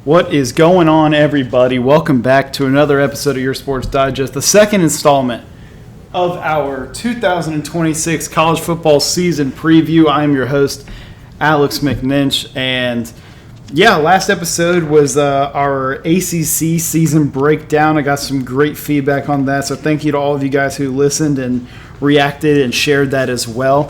What is going on, everybody? Welcome back to another episode of Your Sports Digest, the second installment of our 2026 college football season preview. I am your host, Alex McNinch, and last episode was our ACC season breakdown. I got some great feedback on that, so thank you to all of you guys who listened and reacted and shared that as well.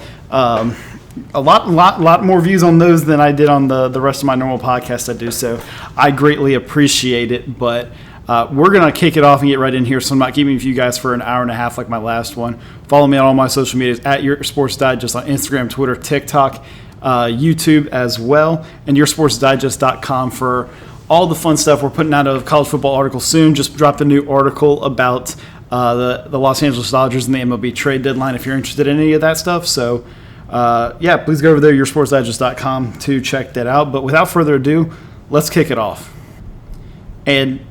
A lot more views on those than I did on the rest of my normal podcast I do, so I greatly appreciate it. But we're going to kick it off and get right in here, so I'm not keeping you guys for an hour and a half like my last one. Follow me on all my social medias at Your Sports Digest on Instagram, Twitter, TikTok, YouTube as well, and YourSportsDigest.com for all the fun stuff. We're putting out a college football article soon. Just dropped a new article about the Los Angeles Dodgers and the MLB trade deadline if you're interested in any of that stuff. So please go over there, YourSportsDigest.com, to check that out. But without further ado, let's kick it off. And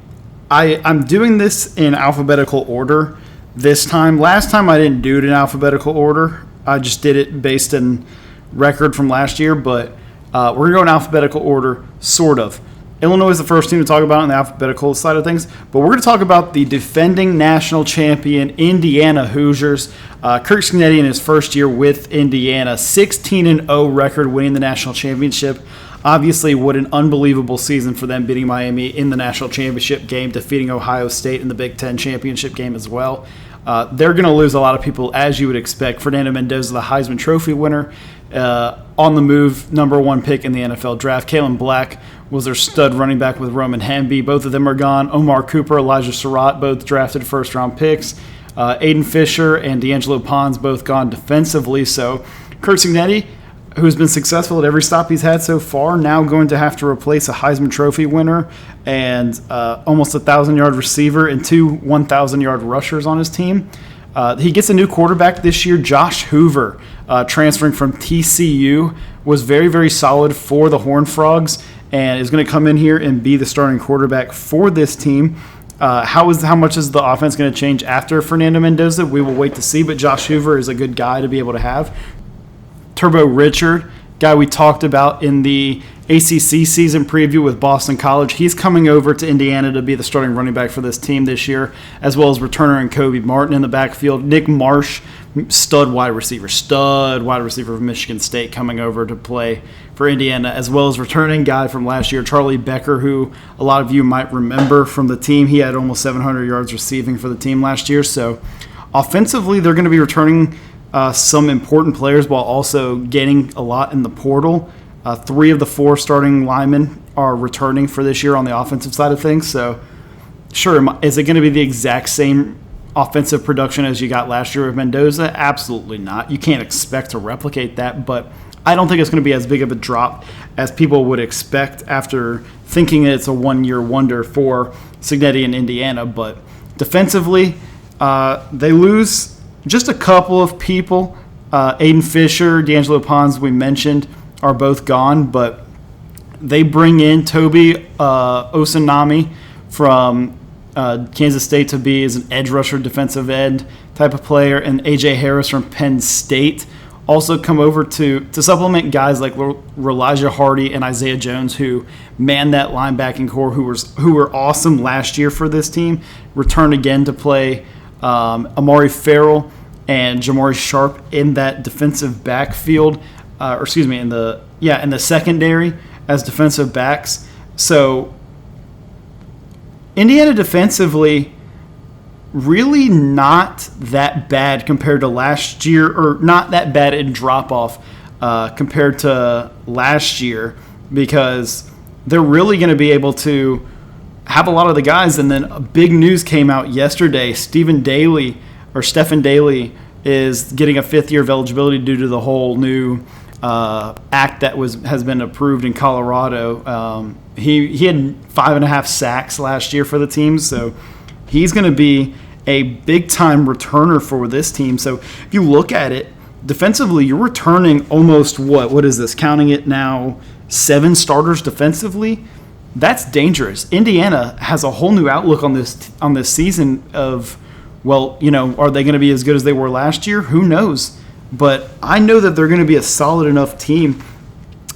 I'm doing this in alphabetical order this time. Last time I didn't do it in alphabetical order. I just did it based on record from last year. But we're going to go in alphabetical order, sort of. Illinois is the first team to talk about on the alphabetical side of things. But we're going to talk about the defending national champion Indiana Hoosiers. Kirk Sneddie in his first year with Indiana, 16-0 record, winning the national championship. Obviously, what an unbelievable season for them, beating Miami in the national championship game, defeating Ohio State in the Big Ten championship game as well. They're going to lose a lot of people, as you would expect. Fernando Mendoza, the Heisman Trophy winner, on the move, number one pick in the NFL draft. Kalen Black was their stud running back with Roman Hemby. Both of them are gone. Omar Cooper, Elijah Surratt, both drafted first-round picks. Aiden Fisher and D'Angelo Pons both gone defensively. So Kirk Sneddie, who's been successful at every stop he's had so far, now going to have to replace a Heisman Trophy winner and almost 1,000-yard receiver and two 1,000-yard rushers on his team. He gets a new quarterback this year, Josh Hoover, transferring from TCU, was very, very solid for the Horned Frogs and is going to come in here and be the starting quarterback for this team. How much is the offense going to change after Fernando Mendoza? We will wait to see, but Josh Hoover is a good guy to be able to have. Turbo Richard, guy we talked about in the ACC season preview with Boston College. He's coming over to Indiana to be the starting running back for this team this year, as well as returner and Kobe Martin in the backfield. Nick Marsh, stud wide receiver of Michigan State, coming over to play for Indiana, as well as returning guy from last year, Charlie Becker, who a lot of you might remember from the team. He had almost 700 yards receiving for the team last year. So offensively, they're going to be returning some important players while also gaining a lot in the portal. 3 of the 4 starting linemen are returning for this year on the offensive side of things. So, sure, is it going to be the exact same offensive production as you got last year with Mendoza? Absolutely not. You can't expect to replicate that, but I don't think it's going to be as big of a drop as people would expect after thinking it's a one-year wonder for Sneddie in Indiana. But defensively, they lose just a couple of people. Aiden Fisher, D'Angelo Pons, we mentioned, are both gone, but they bring in Toby Osanami from Kansas State to be as an edge rusher, defensive end type of player, and A.J. Harris from Penn State also come over to supplement guys like Elijah Hardy and Isaiah Jones, who man that linebacking core, who were awesome last year for this team, return again to play Amari Farrell and Jamari Sharp in that defensive backfield. In the secondary as defensive backs. So Indiana defensively really not that bad compared to last year, or not that bad in drop-off compared to last year, because they're really going to be able to have a lot of the guys. And then big news came out yesterday. Stephen Daly is getting a 5th year of eligibility due to the whole new act that has been approved in Colorado. He had 5.5 sacks last year for the team, so he's going to be a big-time returner for this team. So if you look at it, defensively, you're returning almost what is this, counting it now, 7 starters defensively? That's dangerous. Indiana has a whole new outlook on this season of, are they going to be as good as they were last year? Who knows? But I know that they're going to be a solid enough team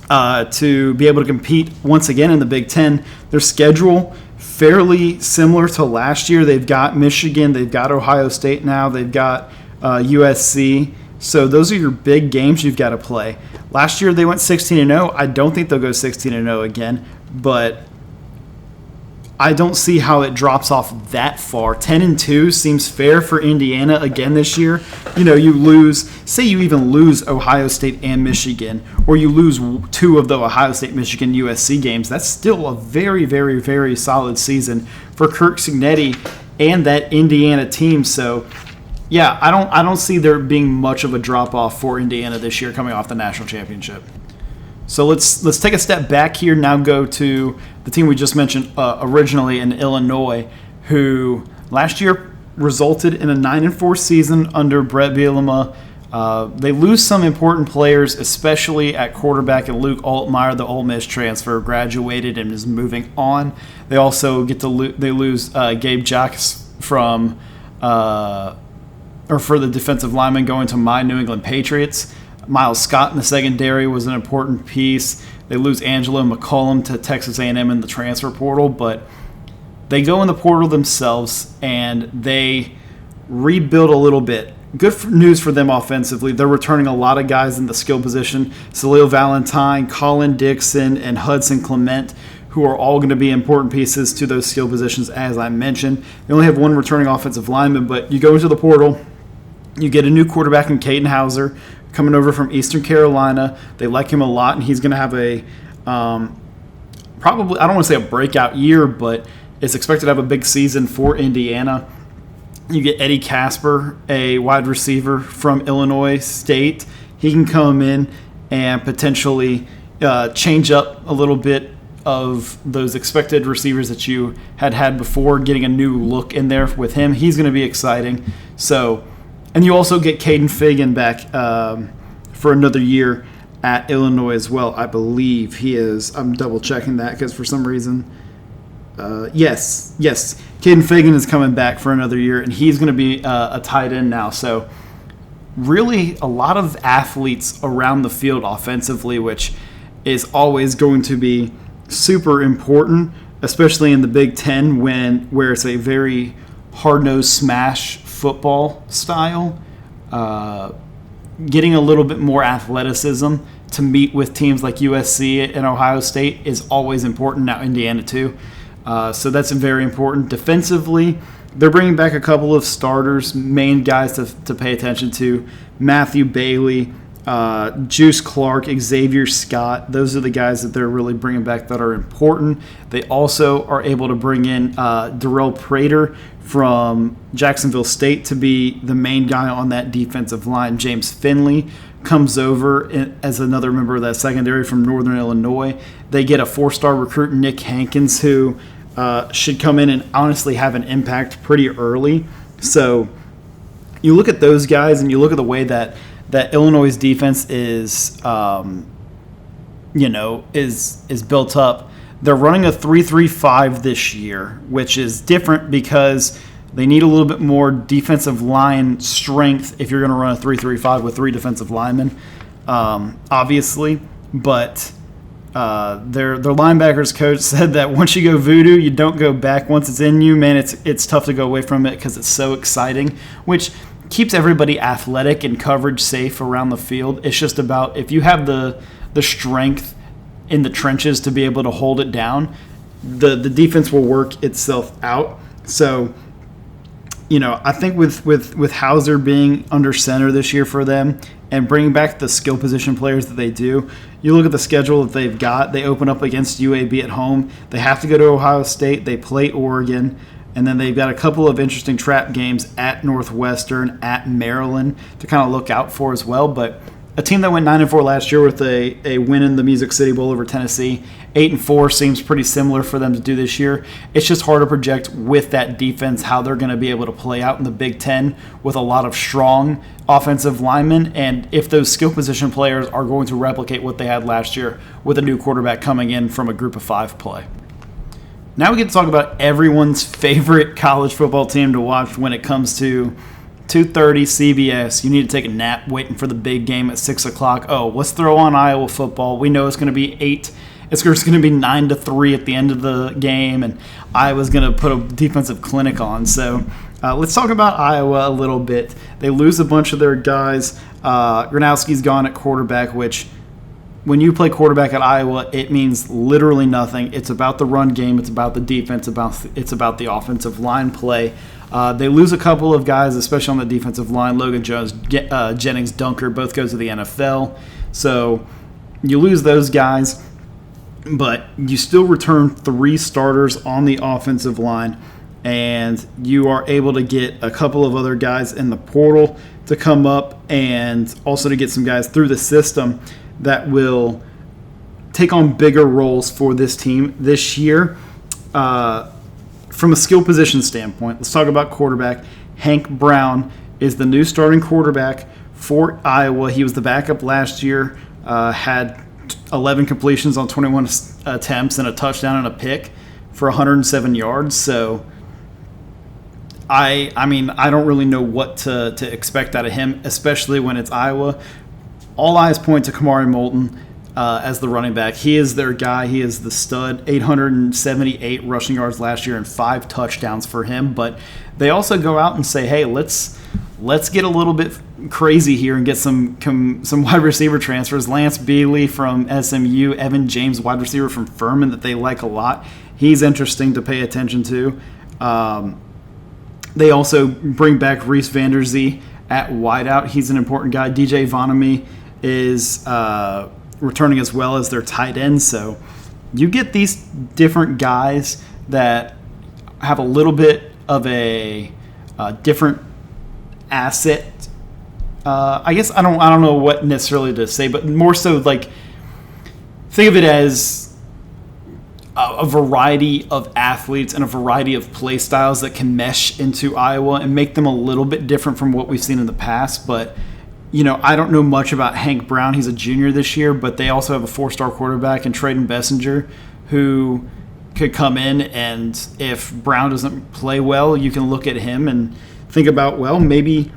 to be able to compete once again in the Big Ten. Their schedule fairly similar to last year. They've got Michigan, they've got Ohio State now, they've got USC. So those are your big games you've got to play. Last year they went 16-0. I don't think they'll go 16-0 again, but I don't see how it drops off that far. 10-2 seems fair for Indiana again this year. You lose, say you even lose Ohio State and Michigan, or you lose 2 of the Ohio State, Michigan, USC games. That's still a very, very, very solid season for Kirk Cignetti and that Indiana team. So, yeah, I don't see there being much of a drop off for Indiana this year coming off the national championship. So let's take a step back here. Now go to the team we just mentioned originally in Illinois, who last year resulted in a 9-4 season under Brett Bielema. They lose some important players, especially at quarterback, and Luke Altmaier, the Ole Miss transfer, graduated and is moving on. They also they lose Gabe Jacques from for the defensive lineman going to my New England Patriots. Miles Scott in the secondary was an important piece. They lose Angelo McCollum to Texas A&M in the transfer portal, but they go in the portal themselves and they rebuild a little bit. Good news for them offensively. They're returning a lot of guys in the skill position. Salil Valentine, Colin Dixon, and Hudson Clement, who are all going to be important pieces to those skill positions, as I mentioned. They only have one returning offensive lineman, but you go into the portal, you get a new quarterback in Caden Hauser, coming over from Eastern Carolina. They like him a lot, and he's going to have a probably, I don't want to say a breakout year, but it's expected to have a big season for Indiana. You get Eddie Casper, a wide receiver from Illinois State. He can come in and potentially change up a little bit of those expected receivers that you had before, getting a new look in there with him. He's going to be exciting. So, and you also get Caden Fagan back for another year at Illinois as well. I believe he is. I'm double checking that because for some reason, yes, Caden Fagan is coming back for another year, and he's going to be a tight end now. So really a lot of athletes around the field offensively, which is always going to be super important, especially in the Big Ten where it's a very hard-nosed smash football style. Getting a little bit more athleticism to meet with teams like USC and Ohio State is always important. Now Indiana too. So that's very important. Defensively, they're bringing back a couple of starters, main guys to pay attention to. Matthew Bailey, Juice Clark, Xavier Scott. Those are the guys that they're really bringing back that are important. They also are able to bring in Darrell Prater from Jacksonville State to be the main guy on that defensive line. James Finley comes over as another member of that secondary from Northern Illinois. They get a 4-star recruit, Nick Hankins, who should come in and honestly have an impact pretty early. So you look at those guys and you look at the way that Illinois' defense is built up. They're running a 3-3-5 this year, which is different because they need a little bit more defensive line strength if you're going to run a 3-3-5 with 3 defensive linemen, obviously. But their linebackers coach said that once you go voodoo, you don't go back. Once it's in you, man, it's tough to go away from it because it's so exciting, which keeps everybody athletic and coverage safe around the field. It's just about if you have the strength in the trenches to be able to hold it down, the defense will work itself out. So, I think with Hauser being under center this year for them and bringing back the skill position players that they do, you look at the schedule that they've got. They open up against UAB at home. They have to go to Ohio State. They play Oregon. And then they've got a couple of interesting trap games at Northwestern, at Maryland to kind of look out for as well. But a team that went 9-4 last year with a win in the Music City Bowl over Tennessee, 8-4 seems pretty similar for them to do this year. It's just hard to project with that defense how they're going to be able to play out in the Big Ten with a lot of strong offensive linemen, and if those skill position players are going to replicate what they had last year with a new quarterback coming in from a group of 5 play. Now we get to talk about everyone's favorite college football team to watch when it comes to 2:30 CBS. You need to take a nap waiting for the big game at 6 o'clock. Oh, let's throw on Iowa football. We know it's going to be 8. It's going to be 9-3 at the end of the game, and Iowa's going to put a defensive clinic on. So let's talk about Iowa a little bit. They lose a bunch of their guys. Gronowski's gone at quarterback, which when you play quarterback at Iowa, it means literally nothing. It's about the run game. It's about the defense. It's about the offensive line play. They lose a couple of guys, especially on the defensive line. Logan Jones, Jennings Dunker, both go to the NFL. So you lose those guys, but you still return 3 starters on the offensive line, and you are able to get a couple of other guys in the portal to come up and also to get some guys through the system that will take on bigger roles for this team this year. From a skill position standpoint, let's talk about quarterback. Hank Brown is the new starting quarterback for Iowa. He was the backup last year, had 11 completions on 21 attempts and a touchdown and a pick for 107 yards. So, I mean, I don't really know what to expect out of him, especially when it's Iowa. All eyes point to Kamari Moulton as the running back. He is their guy. He is the stud. 878 rushing yards last year and 5 touchdowns for him. But they also go out and say, hey, let's get a little bit crazy here and get some wide receiver transfers. Lance Beasley from SMU, Evan James, wide receiver from Furman that they like a lot. He's interesting to pay attention to. They also bring back Reese Vanderzee at wideout. He's an important guy. DJ Vonamy is returning as well as their tight end. So you get these different guys that have a little bit of a different asset. I guess I don't know what necessarily to say, but more so like think of it as a variety of athletes and a variety of play styles that can mesh into Iowa and make them a little bit different from what we've seen in the past. But I don't know much about Hank Brown. He's a junior this year, but they also have a 4-star quarterback in Trayden Bessinger who could come in, and if Brown doesn't play well, you can look at him and think about, well, maybe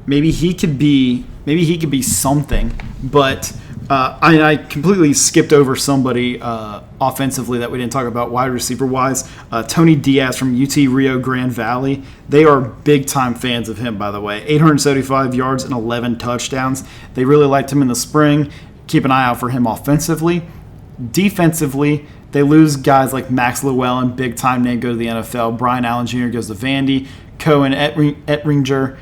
he could be something. But I completely skipped over somebody offensively that we didn't talk about wide receiver wise. Tony Diaz from UT Rio Grande Valley. They are big time fans of him, by the way. 875 yards and 11 touchdowns. They really liked him in the spring. Keep an eye out for him offensively. Defensively, they lose guys like Max Llewellyn, big time name, go to the NFL. Brian Allen Jr. goes to Vandy. Cohen Ettinger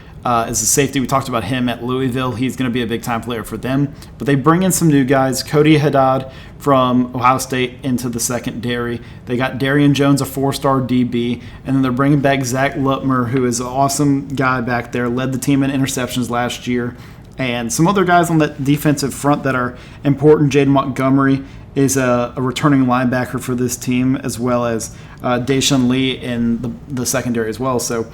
is a safety. We talked about him at Louisville. He's going to be a big-time player for them. But they bring in some new guys. Cody Haddad from Ohio State into the secondary. They got Darian Jones, a 4-star DB. And then they're bringing back Zach Lutmer, who is an awesome guy back there. Led the team in interceptions last year. And some other guys on that defensive front that are important. Jaden Montgomery is a returning linebacker for this team, as well as Deshaun Lee in the secondary as well. So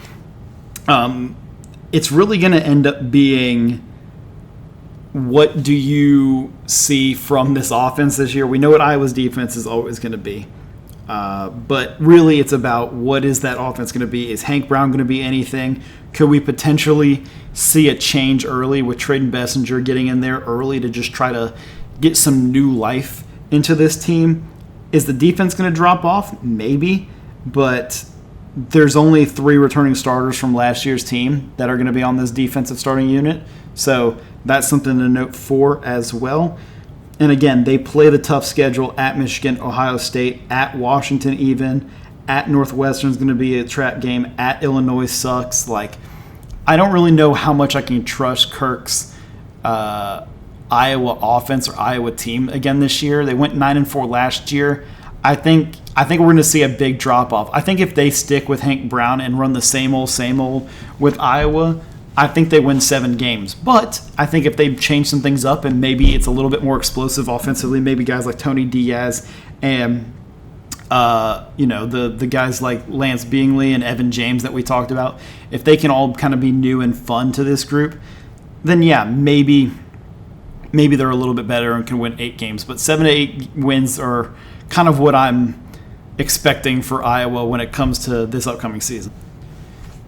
it's really going to end up being, what do you see from this offense this year? We know what Iowa's defense is always going to be. But really it's about, what is that offense going to be? Is Hank Brown going to be anything? Could we potentially see a change early with Trayden Bessinger getting in there early to just try to get some new life into this team? Is the defense going to drop off? Maybe. But there's only 3 returning starters from last year's team that are going to be on this defensive starting unit. So that's something to note for as well. And again, they play the tough schedule at Michigan, Ohio State, at Washington even, at Northwestern is going to be a trap game, at Illinois sucks. Like, I don't really know how much I can trust Kirk's Iowa offense or Iowa team again this year. They went 9-4 last year. I think we're going to see a big drop-off. I think if they stick with Hank Brown and run the same old with Iowa, I think they win 7 games. But I think if they change some things up and maybe it's a little bit more explosive offensively, maybe guys like Tony Diaz and the guys like Lance Beasley and Evan James that we talked about, if they can all kind of be new and fun to this group, then yeah, maybe they're a little bit better and can win 8 games. But 7 to 8 wins are kind of what I'm expecting for Iowa when it comes to this upcoming season.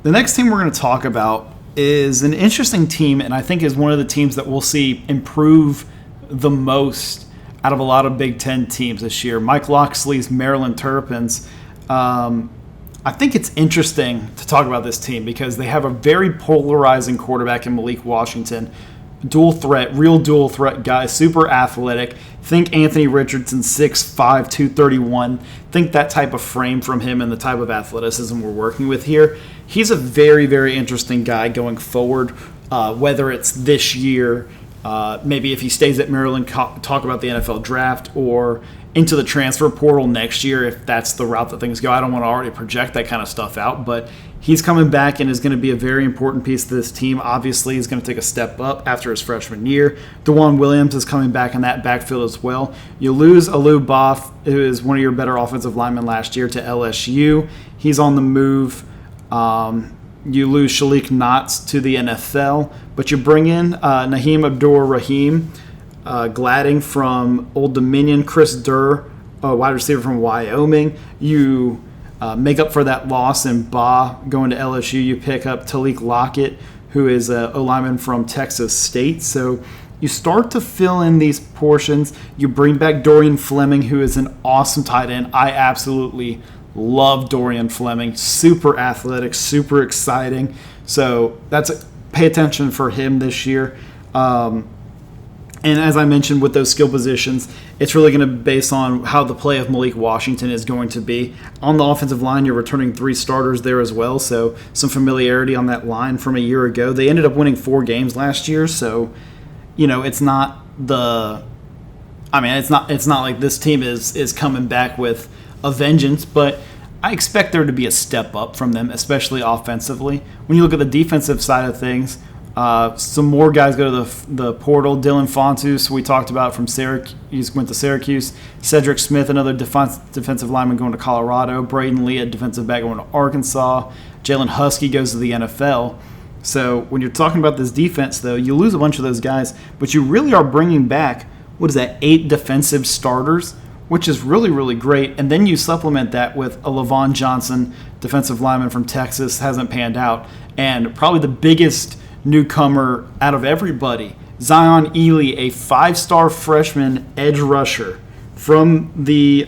The next team we're going to talk about is an interesting team, and I think is one of the teams that we'll see improve the most out of a lot of Big Ten teams this year. Mike Locksley's Maryland Terrapins. I think it's interesting to talk about this team because they have a very polarizing quarterback in Malik Washington. Real dual threat guy, super athletic. Think Anthony Richardson, 6'5", 231. Think that type of frame from him and the type of athleticism we're working with here. He's a very, very interesting guy going forward, whether it's this year, maybe if he stays at Maryland, talk about the NFL draft, or into the transfer portal next year if that's the route that things go. I don't want to already project that kind of stuff out, but he's coming back and is going to be a very important piece to this team. Obviously, he's going to take a step up after his freshman year. DeJuan Williams is coming back in that backfield as well. You lose Alou Boff, who is one of your better offensive linemen last year, to LSU. He's on the move. You lose Shalik Knotts to the NFL, but you bring in Naheem Abdur-Rahim, Gladding from Old Dominion, Chris Durr, a wide receiver from Wyoming. You make up for that loss in Ba going to LSU. You pick up Talik Lockett, who is a lineman from Texas State. So you start to fill in these portions. You bring back Dorian Fleming, who is an awesome tight end. I absolutely love Dorian Fleming. Super athletic, super exciting. So pay attention for him this year. And as I mentioned, with those skill positions, it's really going to be based on how the play of Malik Washington is going to be. On the offensive line, you're returning 3 starters there as well, so some familiarity on that line from a year ago. They ended up winning 4 games last year, so it's not it's not like this team is coming back with a vengeance, but I expect there to be a step up from them, especially offensively. When you look at the defensive side of things, some more guys go to the portal. Dylan Fontus, we talked about, from Syracuse, went to Syracuse. Cedric Smith, another defensive lineman, going to Colorado. Braden Lee, a defensive back, going to Arkansas. Jalen Husky goes to the NFL. So when you're talking about this defense, though, you lose a bunch of those guys, but you really are bringing back, 8 defensive starters, which is really, really great. And then you supplement that with a Levon Johnson, defensive lineman from Texas, hasn't panned out. And probably the biggest newcomer out of everybody, Zion Ely, a 5-star freshman edge rusher from he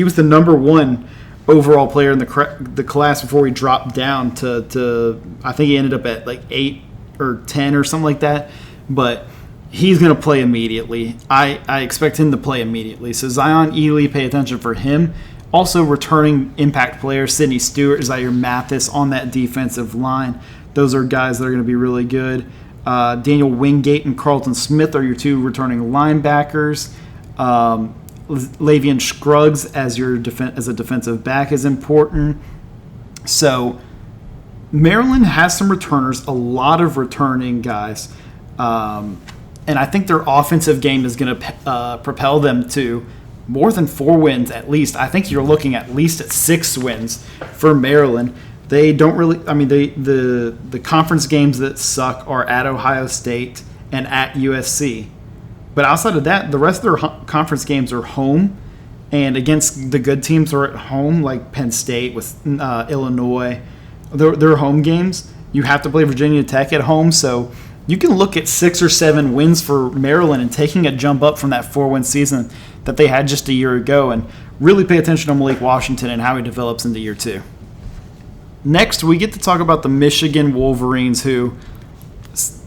was the number 1 overall player in the class before he dropped down to I think he ended up at like 8 or 10 or something like that, but he's going to play immediately. I expect him to play immediately. So Zion Ely, pay attention for him. Also returning impact players, Sidney Stewart, Zaire Mathis on that defensive line. Those are guys that are going to be really good. Daniel Wingate and Carlton Smith are your 2 returning linebackers. Lavian Scruggs as a defensive back is important. So Maryland has some returners, a lot of returning guys. And I think their offensive game is going to propel them to more than 4 wins at least. I think you're looking at least at 6 wins for Maryland. They don't really the conference games that suck are at Ohio State and at USC. But outside of that, the rest of their conference games are home, and against the good teams are at home, like Penn State with Illinois. They're home games. You have to play Virginia Tech at home, so you can look at 6 or 7 wins for Maryland and taking a jump up from that 4-win season that they had just a year ago, and really pay attention to Malik Washington and how he develops into year 2. Next, we get to talk about the Michigan Wolverines, who,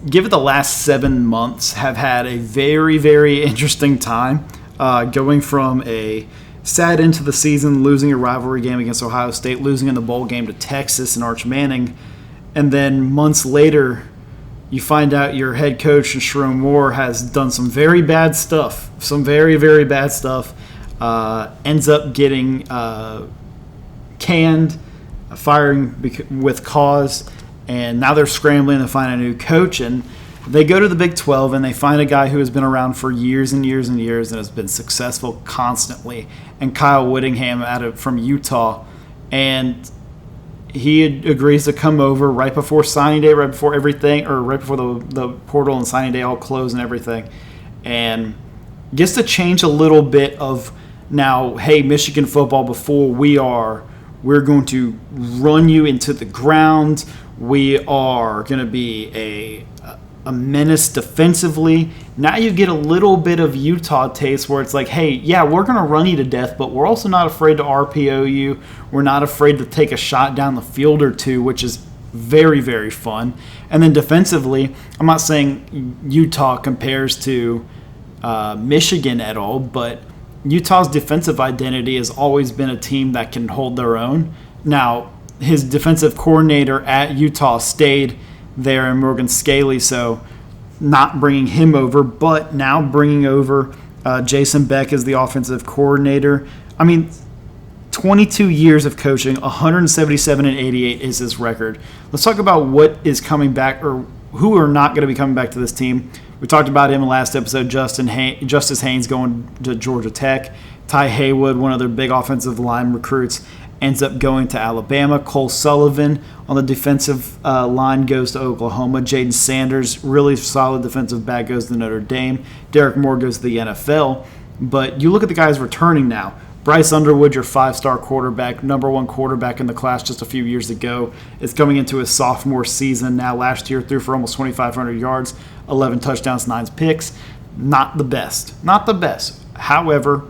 given the last 7 months, have had a very, very interesting time, going from a sad end to the season, losing a rivalry game against Ohio State, losing in the bowl game to Texas and Arch Manning, and then months later, you find out your head coach, Sherrone Moore, has done some very bad stuff, ends up getting canned, firing with cause, and now they're scrambling to find a new coach, and they go to the Big 12 and they find a guy who has been around for years and years and years and has been successful constantly, and Kyle Whittingham from Utah, and he agrees to come over right before signing day, right before everything, or right before the portal and signing day all close and everything, and gets to change a little bit of now, hey, Michigan football, before we're going to run you into the ground. We are going to be a menace defensively. Now you get a little bit of Utah taste where it's like, hey, yeah, we're going to run you to death, but we're also not afraid to RPO you. We're not afraid to take a shot down the field or two, which is very, very fun. And then defensively, I'm not saying Utah compares to Michigan at all, but Utah's defensive identity has always been a team that can hold their own. Now, his defensive coordinator at Utah stayed there in Morgan Scaley, so not bringing him over, but now bringing over Jason Beck as the offensive coordinator. I mean, 22 years of coaching, 177-88 is his record. Let's talk about what is coming back, or who are not going to be coming back to this team. We talked about him in the last episode, Justice Haynes going to Georgia Tech. Ty Haywood, one of their big offensive line recruits, ends up going to Alabama. Cole Sullivan on the defensive line goes to Oklahoma. Jaden Sanders, really solid defensive back, goes to Notre Dame. Derek Moore goes to the NFL. But you look at the guys returning now. Bryce Underwood, your 5-star quarterback, number 1 quarterback in the class just a few years ago, is coming into his sophomore season now. Last year threw for almost 2,500 yards, 11 touchdowns, 9 picks. Not the best. Not the best. However,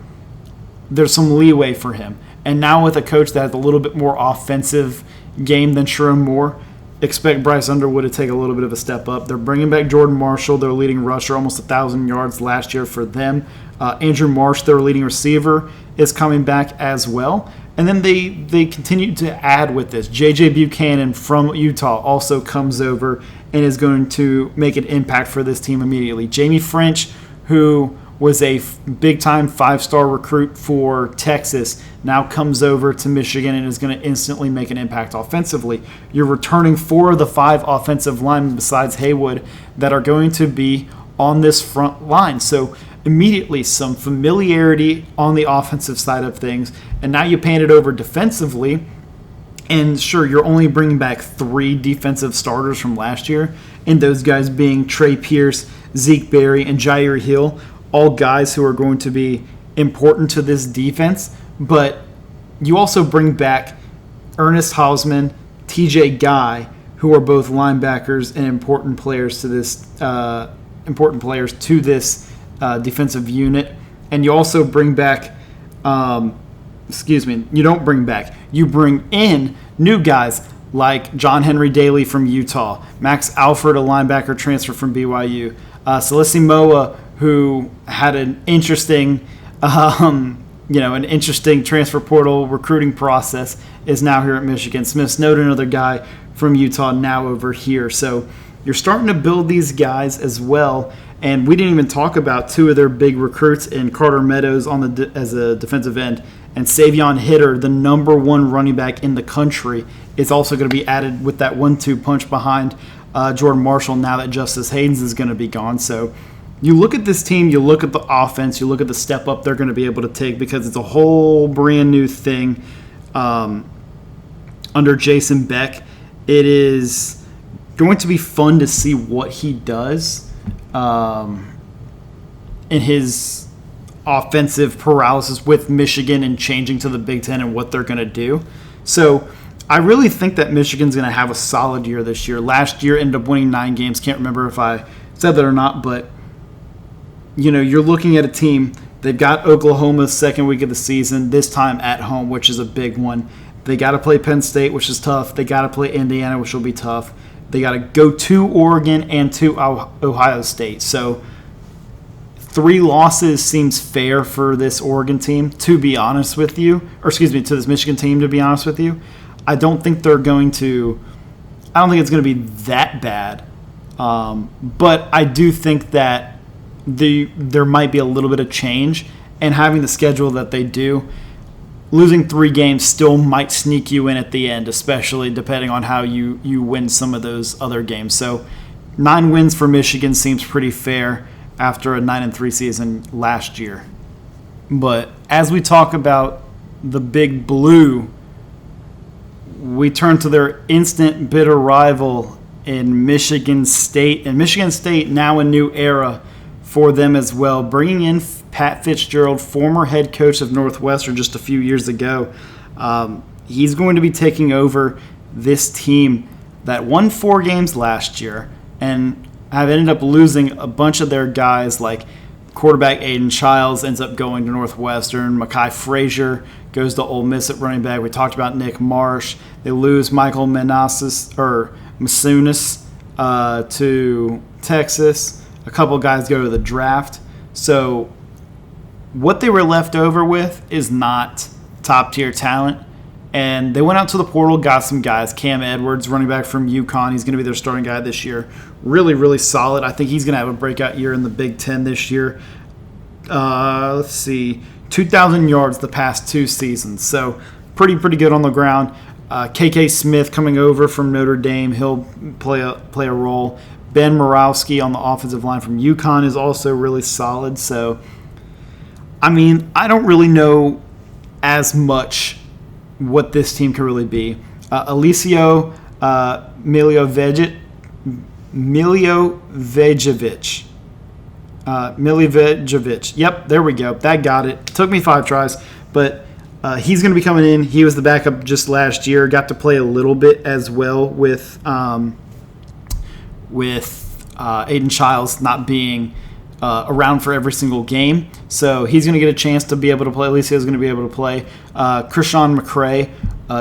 there's some leeway for him. And now with a coach that has a little bit more offensive game than Sherrone Moore, expect Bryce Underwood to take a little bit of a step up. They're bringing back Jordan Marshall, their leading rusher, almost 1,000 yards last year for them. Andrew Marsh, their leading receiver, is coming back as well. And then they continue to add with this. J.J. Buchanan from Utah also comes over and is going to make an impact for this team immediately. Jamie French, who was a big-time 5-star recruit for Texas, now comes over to Michigan and is going to instantly make an impact offensively. You're returning 4 of the 5 offensive linemen besides Haywood that are going to be on this front line. So immediately some familiarity on the offensive side of things, and now you pan it over defensively, and sure, you're only bringing back 3 defensive starters from last year, and those guys being Trey Pierce, Zeke Berry, and Jair Hill, all guys who are going to be important to this defense. But you also bring back Ernest Hausman, TJ Guy, who are both linebackers and important players to this defensive unit. And you also bring back, you bring in new guys like John Henry Daly from Utah, Max Alford, a linebacker transfer from BYU, Celessi Moa, who had an interesting transfer portal recruiting process, is now here at Michigan. Smith Snowden, another guy from Utah, now over here. So you're starting to build these guys as well. And we didn't even talk about 2 of their big recruits in Carter Meadows as a defensive end, and Savion Hitter, the number 1 running back in the country, is also going to be added with that 1-2 punch behind Jordan Marshall now that Justice Haynes is going to be gone. So you look at this team, you look at the offense, you look at the step up they're going to be able to take, because it's a whole brand new thing under Jason Beck. It is going to be fun to see what he does in his offensive paralysis with Michigan and changing to the Big Ten and what they're going to do. So I really think that Michigan's going to have a solid year this year. Last year ended up winning 9 games. Can't remember if I said that or not, but you're looking at a team. They've got Oklahoma's second week of the season, this time at home, which is a big one. They got to play Penn State, which is tough. They got to play Indiana, which will be tough. They got to go to Oregon and to Ohio State. So 3 losses seems fair for this Oregon team, to be honest with you. To this Michigan team, to be honest with you. I don't think it's going to be that bad. But I do think that there might be a little bit of change, and having the schedule that they do, losing 3 games still might sneak you in at the end, especially depending on how you win some of those other games. So 9 wins for Michigan seems pretty fair after a 9-3 season last year. But as we talk about the Big Blue, we turn to their instant bitter rival in Michigan State. And Michigan State now a new era for them as well, bringing in Pat Fitzgerald, former head coach of Northwestern just a few years ago. He's going to be taking over this team that won 4 games last year and have ended up losing a bunch of their guys, like quarterback Aiden Childs ends up going to Northwestern. Mekhi Frazier goes to Ole Miss at running back. We talked about Nick Marsh. They lose Michael Masunis to Texas. A couple guys go to the draft. So what they were left over with is not top-tier talent. And they went out to the portal, got some guys. Cam Edwards, running back from UConn. He's going to be their starting guy this year. Really, really solid. I think he's going to have a breakout year in the Big Ten this year. Let's see. 2,000 yards the past 2 seasons. So pretty good on the ground. KK Smith coming over from Notre Dame. He'll play a role. Ben Morawski on the offensive line from UConn is also really solid. So, I mean, I don't really know as much what this team can really be. Alicio Milivojevic. Yep, there we go. That got it. Took me 5 tries, but he's going to be coming in. He was the backup just last year. Got to play a little bit as well with Aiden Childs not being around for every single game. So he's going to get a chance to be able to play. Alicio's going to be able to play. Krishan McCray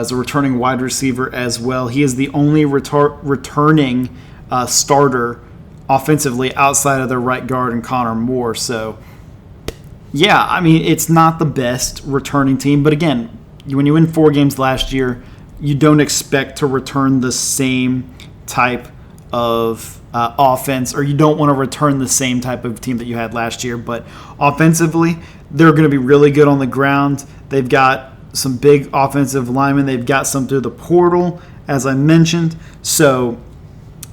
is a returning wide receiver as well. He is the only returning starter offensively outside of their right guard and Connor Moore. So, yeah, I mean, it's not the best returning team. But, again, when you win 4 games last year, you don't expect to return the same type of offense, or you don't want to return the same type of team that you had last year. But offensively, they're going to be really good on the ground. They've got some big offensive linemen. They've got some through the portal, as I mentioned. So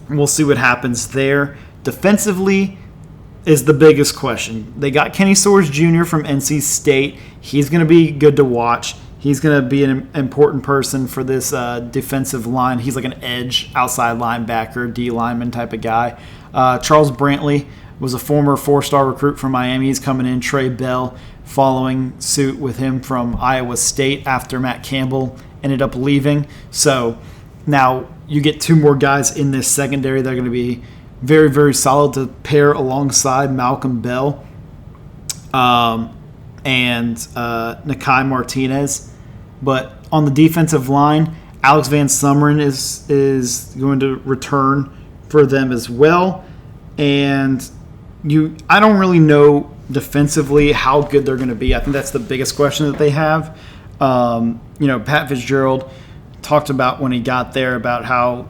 we'll see what happens there. Defensively is the biggest question. They got Kenny Soares Jr. from NC State. He's going to be good to watch. He's going to be an important person for this defensive line. He's like an edge, outside linebacker, D lineman type of guy. Charles Brantley was a former 4-star recruit from Miami. He's coming in. Trey Bell following suit with him from Iowa State after Matt Campbell ended up leaving. So now you get 2 more guys in this secondary that are going to be very, very solid to pair alongside Malcolm Bell and Nakai Martinez. But on the defensive line, Alex Van Sumeren is going to return for them as well. And I don't really know defensively how good they're going to be. I think that's the biggest question that they have. Pat Fitzgerald talked about when he got there about how,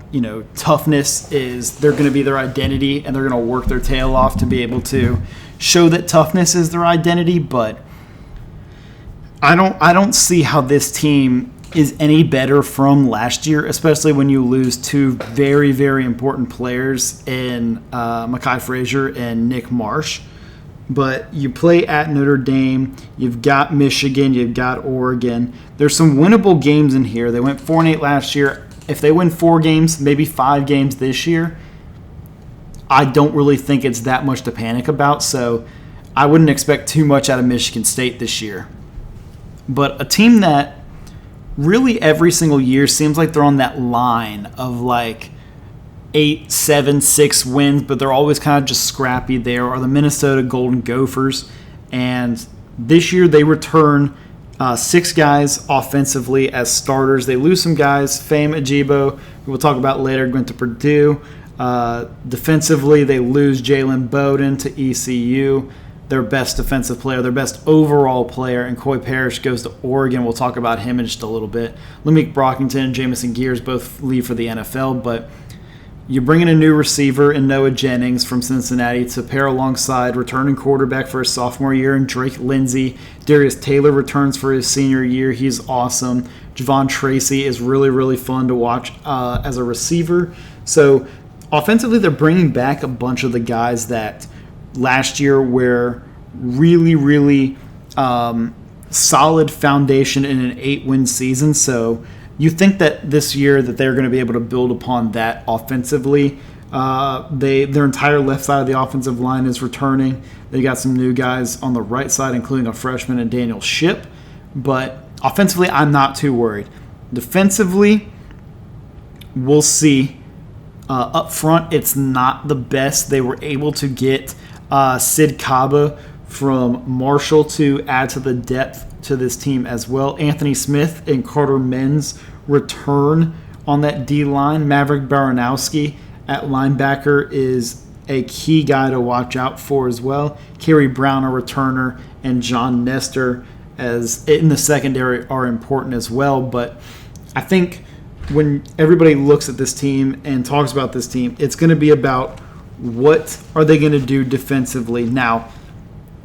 toughness is they're going to be their identity, and they're going to work their tail off to be able to show that toughness is their identity. But I don't see how this team is any better from last year, especially when you lose 2 very, very important players in Mekhi Frazier and Nick Marsh. But you play at Notre Dame, you've got Michigan, you've got Oregon. There's some winnable games in here. They went 4-8 last year. If they win 4 games, maybe 5 games this year, I don't really think it's that much to panic about. So I wouldn't expect too much out of Michigan State this year. But a team that really every single year seems like they're on that line of like 8, 7, 6 wins, but they're always kind of just scrappy there, are the Minnesota Golden Gophers. And this year they return 6 guys offensively as starters. They lose some guys. Fame Ajibo, who we'll talk about later, went to Purdue. Defensively, they lose Jalen Bowden to ECU, their best defensive player, their best overall player, and Coy Parrish goes to Oregon. We'll talk about him in just a little bit. Lameek Brockington and Jamison Gears both leave for the NFL, but you bring in a new receiver in Noah Jennings from Cincinnati to pair alongside returning quarterback for his sophomore year and Drake Lindsey. Darius Taylor returns for his senior year. He's awesome. Javon Tracy is really, really fun to watch as a receiver. So offensively, they're bringing back a bunch of the guys that last year were really, really solid foundation in an 8-win season. So you think that this year that they're going to be able to build upon that offensively. Their entire left side of the offensive line is returning. They got some new guys on the right side, including a freshman and Daniel Shipp. But offensively, I'm not too worried. Defensively, we'll see. Up front, it's not the best. They were able to get Sid Kaba from Marshall to add to the depth to this team as well. Anthony Smith and Carter Menz return on that D-line. Maverick Baranowski at linebacker is a key guy to watch out for as well. Kerry Brown, a returner, and John Nestor as in the secondary are important as well. But I think when everybody looks at this team and talks about this team, it's going to be about what are they going to do defensively. Now,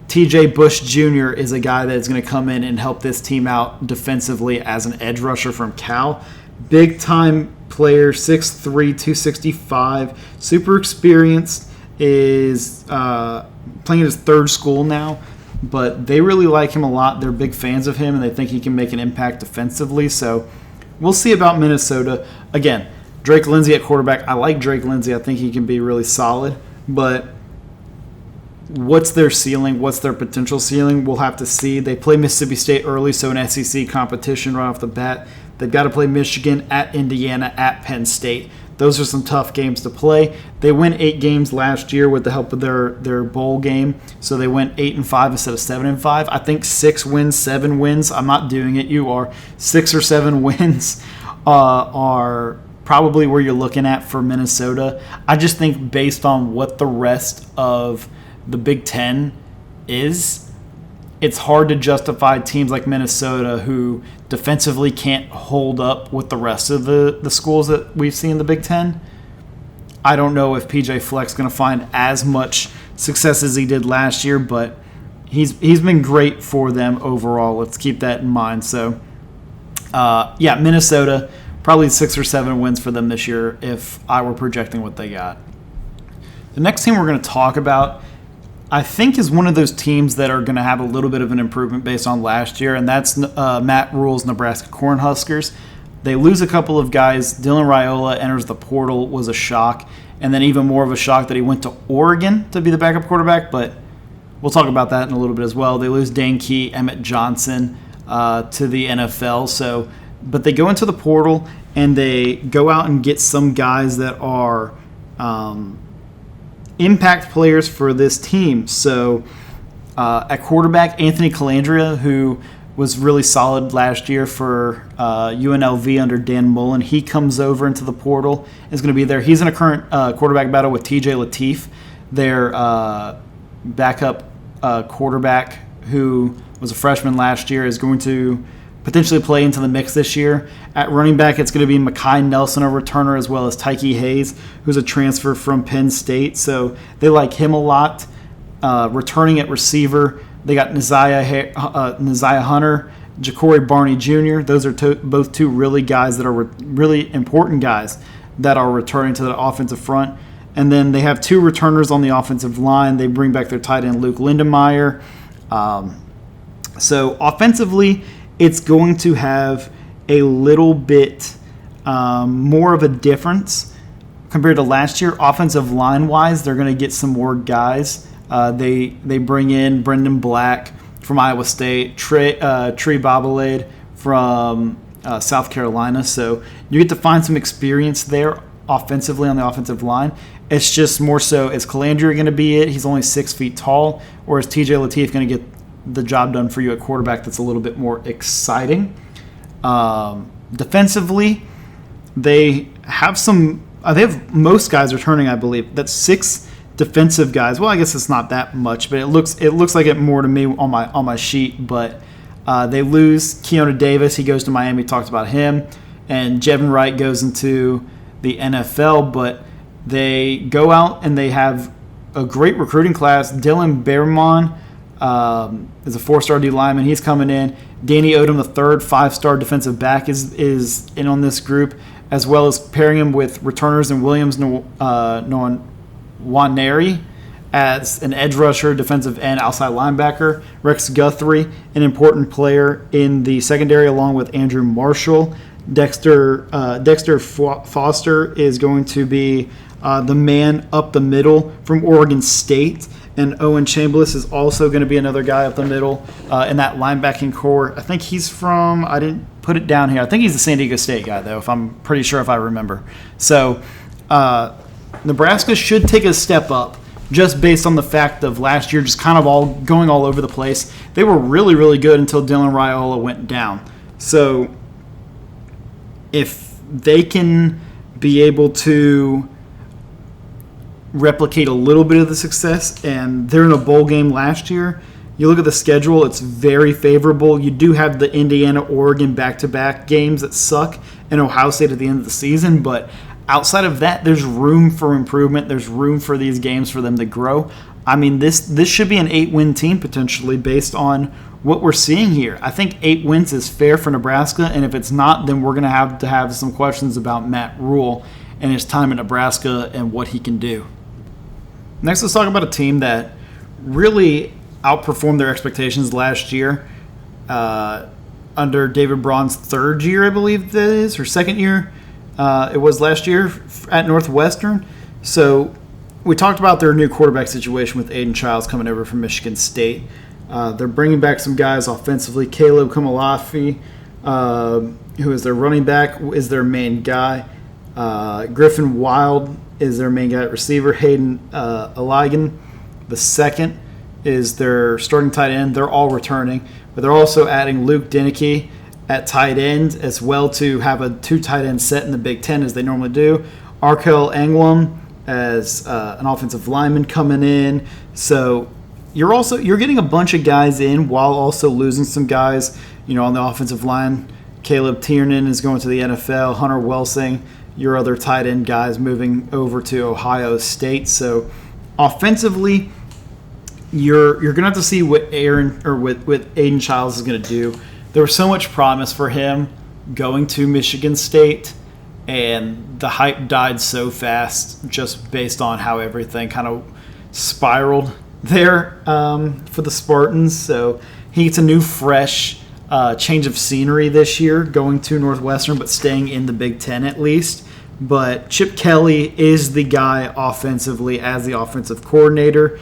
TJ Bush Jr. is a guy that's going to come in and help this team out defensively as an edge rusher from Cal. Big-time player, 6'3", 265, super experienced, is playing at his third school now, but they really like him a lot. They're big fans of him, and they think he can make an impact defensively. So we'll see about Minnesota. Again, Drake Lindsey at quarterback. I like Drake Lindsey. I think he can be really solid, but what's their ceiling? What's their potential ceiling? We'll have to see. They play Mississippi State early, so an SEC competition right off the bat. They've got to play Michigan, at Indiana, at Penn State. Those are some tough games to play. They went 8 games last year with the help of their bowl game, so they went 8-5 instead of 7-5. I think 6 wins, 7 wins. I'm not doing it. You are 6 or 7 wins are probably where you're looking at for Minnesota. I just think based on what the rest of the Big Ten is, it's hard to justify teams like Minnesota who defensively can't hold up with the rest of the schools that we've seen in the Big Ten. I don't know if PJ Fleck's going to find as much success as he did last year, but he's been great for them overall. Let's keep that in mind. So, Minnesota, probably 6 or 7 wins for them this year if I were projecting what they got. The next team we're going to talk about, I think, is one of those teams that are going to have a little bit of an improvement based on last year, and that's Matt Rule's Nebraska Cornhuskers. They lose a couple of guys. Dylan Raiola enters the portal, was a shock, and then even more of a shock that he went to Oregon to be the backup quarterback, but we'll talk about that in a little bit as well. They lose Dane Key, Emmett Johnson to the NFL, but they go into the portal and they go out and get some guys that are impact players for this team. So at quarterback, Anthony Calandria, who was really solid last year for UNLV under Dan Mullen, he comes over into the portal, is going to be there. He's in a current quarterback battle with TJ Lateef, their backup quarterback who was a freshman last year, is going to potentially play into the mix this year. At running back, it's going to be Mekhi Nelson, a returner, as well as Tyke Hayes, who's a transfer from Penn State. So they like him a lot. Returning at receiver, they got Neziah Hunter, Ja'Cory Barney Jr. Those are both two really guys that are really important guys that are returning to the offensive front. And then they have 2 returners on the offensive line. They bring back their tight end, Luke Lindemeyer. So offensively, it's going to have a little bit more of a difference compared to last year. Offensive line-wise, they're going to get some more guys. They bring in Brendan Black from Iowa State, Trey Babalade from South Carolina. So you get to find some experience there offensively on the offensive line. It's just more so, is Calandria going to be it? He's only 6 feet tall. Or is TJ Lateef going to get the job done for you at quarterback that's a little bit more exciting? Defensively, they have most guys returning, I believe. That's 6 defensive guys. Well, I guess it's not that much, but it looks like it more to me on my sheet. But they lose Keona Davis. He goes to Miami. Talked about him. And Jevin Wright goes into the NFL. But they go out and they have a great recruiting class. Dylan Behrman is a 4-star D lineman. He's coming in. Danny Odom III, 5-star defensive back, is in on this group, as well as pairing him with returners and Williams Nwaneri as an edge rusher, defensive end, outside linebacker. Rex Guthrie, an important player in the secondary, along with Andrew Marshall. Dexter Foster is going to be the man up the middle from Oregon State. And Owen Chambliss is also going to be another guy up the middle in that linebacking core. I think he's I didn't put it down here. I think he's the San Diego State guy, though, I'm pretty sure if I remember. So Nebraska should take a step up just based on the fact of last year just kind of all going all over the place. They were really, really good until Dylan Raiola went down. So if they can be able to replicate a little bit of the success, and they're in a bowl game last year, you look at the schedule, it's very favorable. You do have the Indiana-Oregon back-to-back games that suck and Ohio State at the end of the season, but outside of that, there's room for improvement. There's room for these games for them to grow. I mean, this should be an 8-win team potentially based on what we're seeing here. I think 8 wins is fair for Nebraska, and if it's not, then we're going to have some questions about Matt Rule and his time in Nebraska and what he can do. Next, let's talk about a team that really outperformed their expectations last year under David Braun's third year, I believe that is, or second year. It was last year at Northwestern. So we talked about their new quarterback situation with Aiden Childs coming over from Michigan State. They're bringing back some guys offensively. Caleb Kumalafi, who is their running back, is their main guy. Griffin Wild is their main guy at receiver. Hayden Aligan, the second, is their starting tight end. They're all returning. But they're also adding Luke Dinicky at tight end as well to have a 2 tight end set in the Big Ten as they normally do. Arkel Angwam as an offensive lineman coming in. So you're getting a bunch of guys in while also losing some guys, on the offensive line. Caleb Tiernan is going to the NFL. Hunter Welsing, your other tight end guys, moving over to Ohio State. So offensively, you're going to have to see what Aiden Childs is going to do. There was so much promise for him going to Michigan State, and the hype died so fast just based on how everything kind of spiraled there for the Spartans. So he gets a new, fresh change of scenery this year, going to Northwestern, but staying in the Big Ten at least. But Chip Kelly is the guy offensively as the offensive coordinator.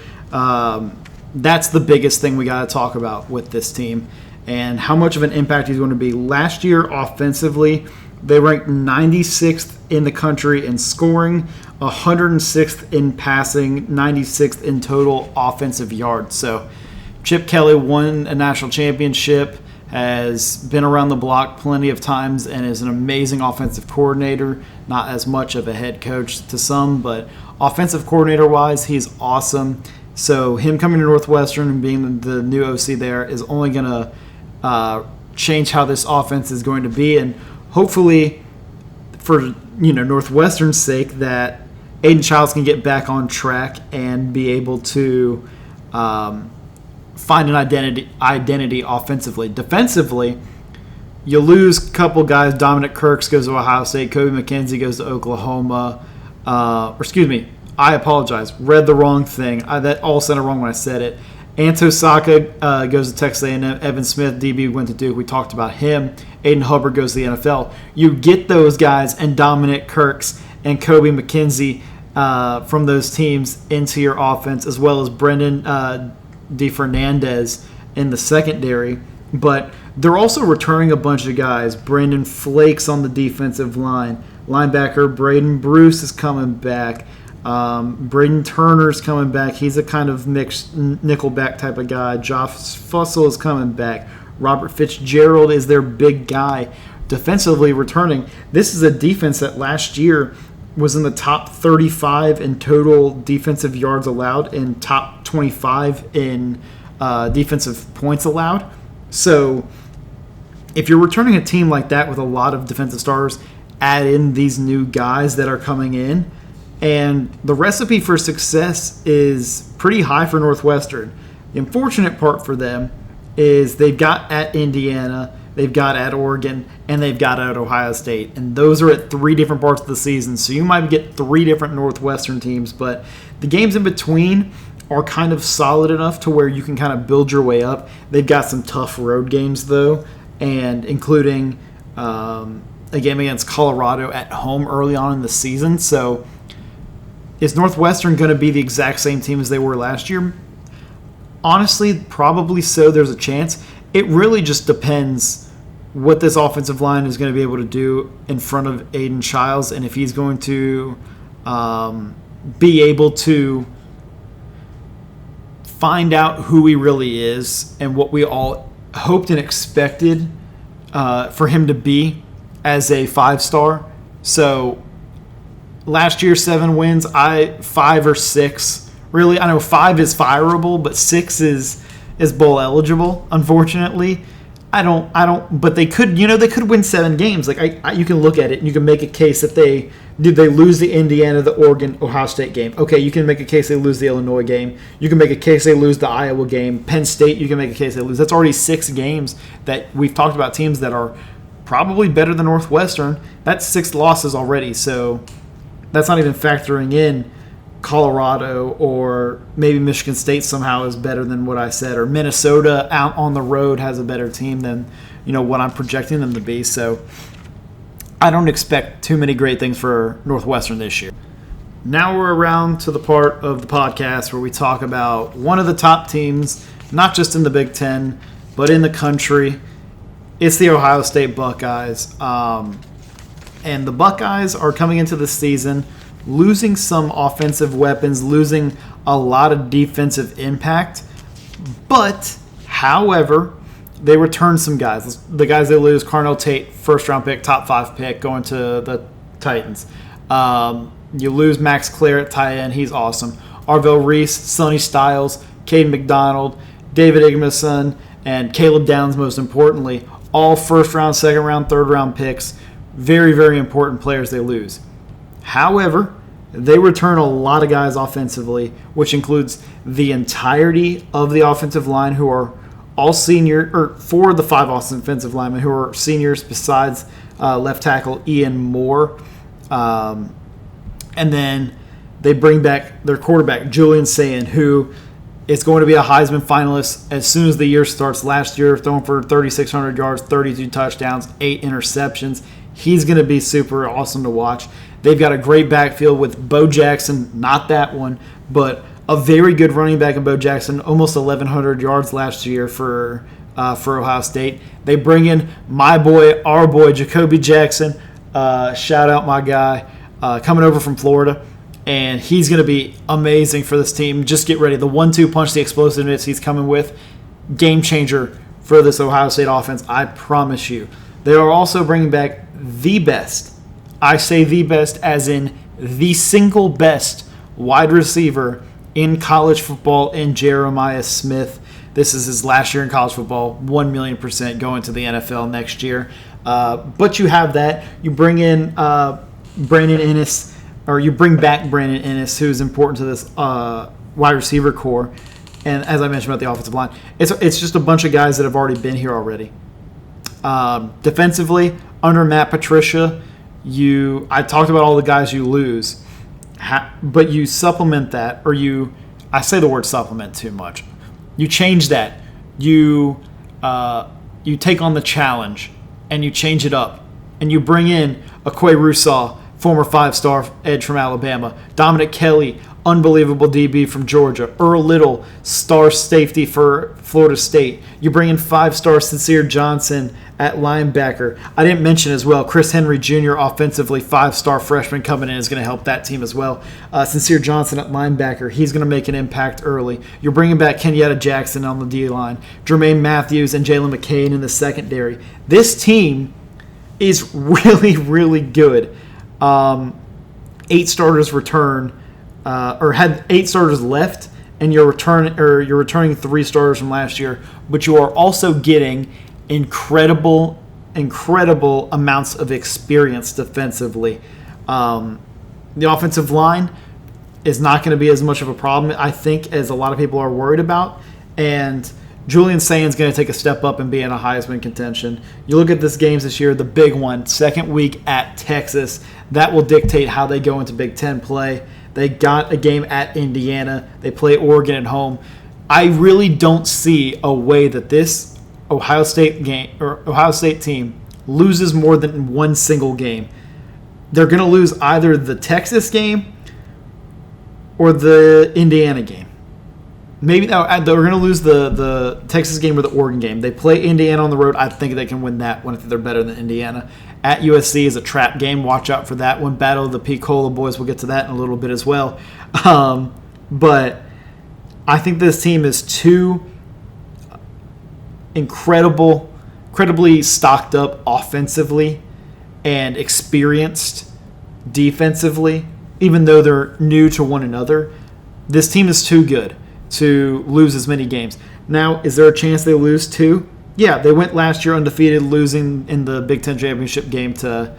That's the biggest thing we got to talk about with this team and how much of an impact he's going to be. Last year, offensively, they ranked 96th in the country in scoring, 106th in passing, 96th in total offensive yards. So Chip Kelly won a national championship, has been around the block plenty of times, and is an amazing offensive coordinator. Not as much of a head coach to some, but offensive coordinator-wise, he's awesome. So him coming to Northwestern and being the new OC there is only going to change how this offense is going to be, and hopefully for Northwestern's sake that Aiden Childs can get back on track and be able to find an identity offensively. Defensively, you lose a couple guys. Dominic Kirks goes to Ohio State. Kobe McKenzie goes to Oklahoma. I apologize. Read the wrong thing. That all sounded wrong when I said it. Anto Saka goes to Texas A&M. Evan Smith, DB, went to Duke. We talked about him. Aiden Hubbard goes to the NFL. You get those guys and Dominic Kirks and Kobe McKenzie from those teams into your offense, as well as Brendan DeFernandez in the secondary. But they're also returning a bunch of guys. Brandon Flakes on the defensive line. Linebacker Braden Bruce is coming back. Braden Turner's coming back. He's a kind of mixed nickelback type of guy. Josh Fussell is coming back. Robert Fitzgerald is their big guy. Defensively returning. This is a defense that last year was in the top 35 in total defensive yards allowed and top 25 in defensive points allowed. So if you're returning a team like that with a lot of defensive stars, add in these new guys that are coming in, and the recipe for success is pretty high for Northwestern. The unfortunate part for them is they've got at Indiana, they've got at Oregon, and they've got at Ohio State. And those are at 3 different parts of the season. So you might get 3 different Northwestern teams, but the games in between are kind of solid enough to where you can kind of build your way up. They've got some tough road games, though, and including a game against Colorado at home early on in the season. So is Northwestern going to be the exact same team as they were last year? Honestly, probably so. There's a chance. It really just depends what this offensive line is going to be able to do in front of Aiden Childs, and if he's going to be able to find out who he really is and what we all hoped and expected for him to be as a 5-star. So last year, 7 wins. 5 or 6. Really, I know 5 is fireable, but 6 is bowl eligible. Unfortunately, I don't. But they could, they could win 7 games. Like you can look at it and you can make a case that they lose the Indiana, the Oregon, Ohio State game. Okay, you can make a case they lose the Illinois game. You can make a case they lose the Iowa game. Penn State, you can make a case they lose. That's already 6 games that we've talked about teams that are probably better than Northwestern. That's 6 losses already. So that's not even factoring in Colorado, or maybe Michigan State somehow is better than what I said, or Minnesota out on the road has a better team than what I'm projecting them to be. So I don't expect too many great things for Northwestern this year. Now we're around to the part of the podcast where we talk about one of the top teams, not just in the Big Ten, but in the country. It's the Ohio State Buckeyes. And the Buckeyes are coming into the season losing some offensive weapons, losing a lot of defensive impact. But, however, they return some guys. The guys they lose, Carnell Tate, first-round pick, top 5 pick, going to the Titans. You lose Max Clare at tight end. He's awesome. Arvell Reese, Sonny Styles, Caden McDonald, David Igmason, and Caleb Downs, most importantly, all first-round, second-round, third-round picks. Very, very important players they lose. However, they return a lot of guys offensively, which includes the entirety of the offensive line, who are all senior, or 4 of the 5 offensive linemen who are seniors besides left tackle Ian Moore. And then they bring back their quarterback, Julian Sayin, who is going to be a Heisman finalist as soon as the year starts. Last year, throwing for 3,600 yards, 32 touchdowns, 8 interceptions. He's going to be super awesome to watch. They've got a great backfield with Bo Jackson, not that one, but a very good running back in Bo Jackson, almost 1,100 yards last year for Ohio State. They bring in our boy, Jacoby Jackson. Shout out my guy, coming over from Florida. And he's going to be amazing for this team. Just get ready. The 1-2 punch, the explosiveness he's coming with, game changer for this Ohio State offense, I promise you. They are also bringing back the best. I say the best as in the single best wide receiver in college football in Jeremiah Smith. This is his last year in college football, 1,000,000% going to the NFL next year. But you have that. You bring in Brandon Ennis, or you bring back Brandon Ennis, who's important to this wide receiver core. And as I mentioned about the offensive line, it's just a bunch of guys that have already been here already. Defensively, under Matt Patricia, I talked about all the guys you lose, but you supplement that, or I say the word supplement too much. You change that. You take on the challenge, and you change it up, and you bring in Akwe Rusaw, former 5-star edge from Alabama, Dominic Kelly, unbelievable DB from Georgia, Earl Little, star safety for Florida State. You bring in 5-star Sincere Johnson at linebacker. I didn't mention as well, Chris Henry Jr., offensively, 5-star freshman coming in, is going to help that team as well. Sincere Johnson at linebacker, he's going to make an impact early. You're bringing back Kenyatta Jackson on the D-line, Jermaine Matthews and Jalen McCain in the secondary. This team is really, really good. 8 starters return, or had 8 starters left, and you're returning 3 starters from last year, but you are also getting incredible amounts of experience defensively. The offensive line is not going to be as much of a problem, I think, as a lot of people are worried about. And Julian Sayin's going to take a step up and be in a Heisman contention. You look at this games this year, the big one, second week at Texas. That will dictate how they go into Big Ten play. They got a game at Indiana. They play Oregon at home. I really don't see a way that this Ohio State team loses more than one single game. They're going to lose either the Texas game or the Indiana game. Maybe they're going to lose the Texas game or the Oregon game. They play Indiana on the road. I think they can win that one. I think they're better than Indiana. At USC is a trap game. Watch out for that one. Battle of the Picola boys. We'll get to that in a little bit as well. But I think this team is too incredibly stocked up offensively and experienced defensively, even though they're new to one another. This team is too good to lose as many games. Now, is there a chance they lose two? Yeah, they went last year undefeated, losing in the Big Ten championship game to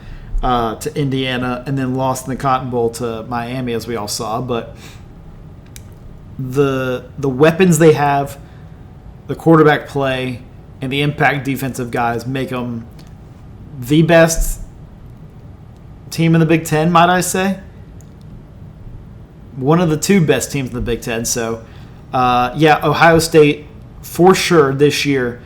Indiana, and then lost in the Cotton Bowl to Miami, as we all saw. But the weapons they have, the quarterback play, and the impact defensive guys make them the best team in the Big Ten, might I say. One of the two best teams in the Big Ten. So, Ohio State for sure this year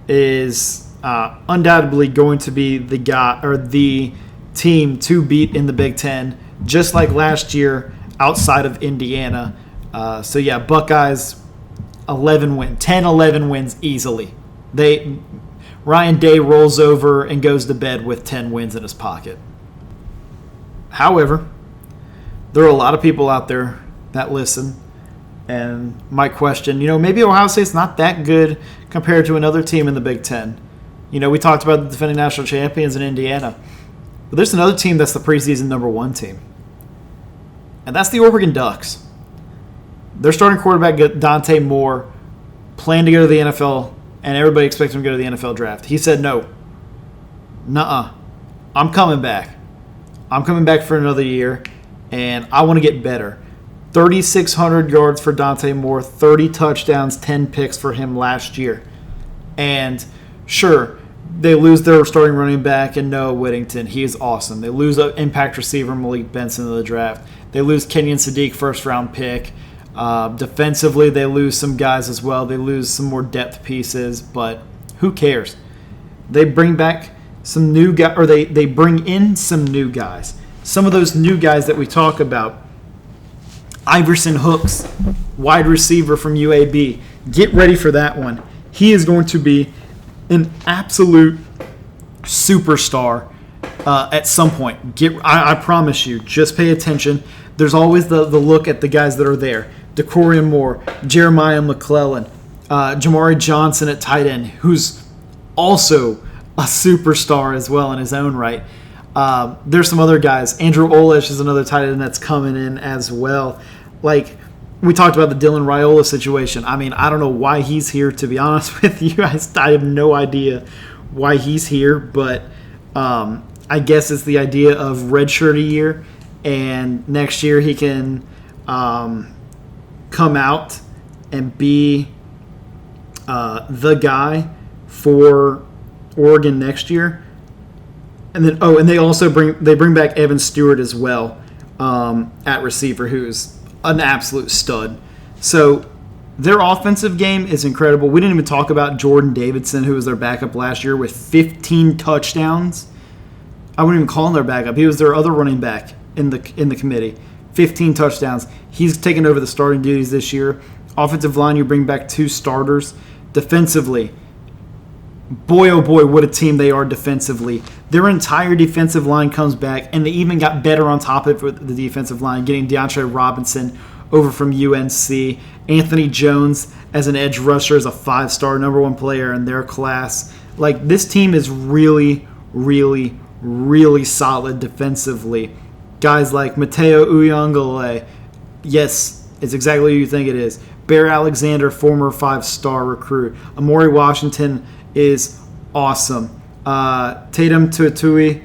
is undoubtedly going to be the guy or the team to beat in the Big Ten, just like last year outside of Indiana. Buckeyes 10-11 wins easily. Ryan Day rolls over and goes to bed with 10 wins in his pocket. However, there are a lot of people out there that listen, and my question, maybe Ohio State's not that good compared to another team in the Big Ten. We talked about the defending national champions in Indiana, but there's another team that's the preseason number 1 team, and that's the Oregon Ducks. Their starting quarterback, Dante Moore, planned to go to the NFL, and everybody expected him to go to the NFL draft. He said, no, nuh-uh, I'm coming back. I'm coming back for another year, and I want to get better. 3,600 yards for Dante Moore, 30 touchdowns, 10 picks for him last year. And sure, they lose their starting running back in Noah Whittington. He is awesome. They lose an impact receiver, Malik Benson, in the draft. They lose Kenyon Sadiq, first-round pick. Defensively, they lose some guys as well. They lose some more depth pieces, but who cares? They bring back some new guys, or they bring in some new guys. Some of those new guys that we talk about. Iverson Hooks, wide receiver from UAB. Get ready for that one. He is going to be an absolute superstar at some point. I promise you. Just pay attention. There's always the look at the guys that are there. Decorian Moore, Jeremiah McClellan, Jamari Johnson at tight end, who's also a superstar as well in his own right. There's some other guys. Andrew Olesh is another tight end that's coming in as well. Like, we talked about the Dylan Raiola situation. I mean, I don't know why he's here, to be honest with you. I have no idea why he's here, but I guess it's the idea of redshirt a year, and next year he can come out and be the guy for Oregon next year. And then they also bring back Evan Stewart as well at receiver, who's an absolute stud. So their offensive game is incredible. We didn't even talk about Jordan Davidson, who was their backup last year with 15 touchdowns. I wouldn't even call him their backup. He was their other running back in the committee. 15 touchdowns. He's taken over the starting duties this year. Offensive line, you bring back 2 starters. Defensively, boy, oh boy, what a team they are defensively. Their entire defensive line comes back, and they even got better on top of it, the defensive line, getting DeAndre Robinson over from UNC. Anthony Jones as an edge rusher is a 5-star number 1 player in their class. Like, this team is really, really, really solid defensively. Guys like Mateo Uyunglele, yes, it's exactly who you think it is. Bear Alexander, former 5-star recruit. Amori Washington is awesome. Tatum Tuatui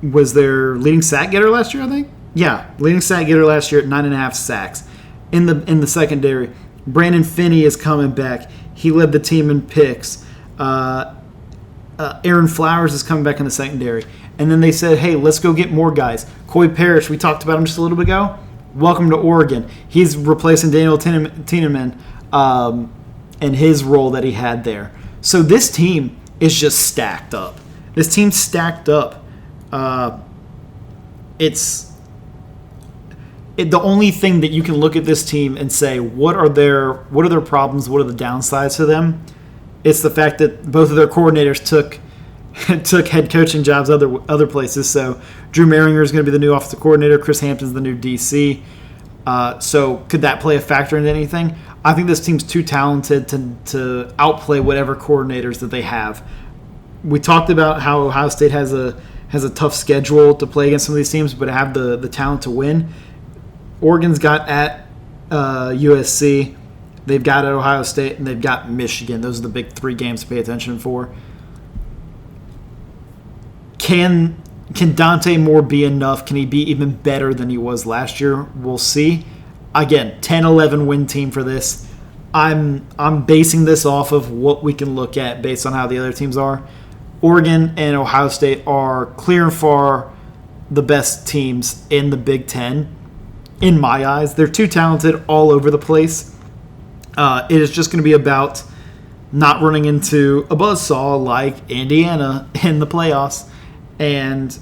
was their leading sack getter last year, I think. Yeah, leading sack getter last year at 9.5 sacks. In the secondary, Brandon Finney is coming back. He led the team in picks. Aaron Flowers is coming back in the secondary. And then they said, hey, let's go get more guys. Coy Parrish, we talked about him just a little bit ago. Welcome to Oregon. He's replacing Daniel Tiedemann and his role that he had there. So this team is just stacked up. This team's stacked up. It's the only thing that you can look at this team and say, what are their problems, what are the downsides to them? It's the fact that both of their coordinators took head coaching jobs other places. So Drew Maringer is going to be the new offensive coordinator. Chris Hampton's the new DC. So could that play a factor into anything? I think this team's too talented to outplay whatever coordinators that they have. We talked about how Ohio State has a tough schedule to play against some of these teams, but have the talent to win. Oregon's got at USC, they've got at Ohio State, and they've got Michigan. Those are the big 3 games to pay attention for. Can Dante Moore be enough? Can he be even better than he was last year? We'll see. Again, 10-11 win team for this. I'm basing this off of what we can look at based on how the other teams are. Oregon and Ohio State are clear and far the best teams in the Big Ten. In my eyes, they're too talented all over the place. It is just going to be about not running into a buzzsaw like Indiana in the playoffs. And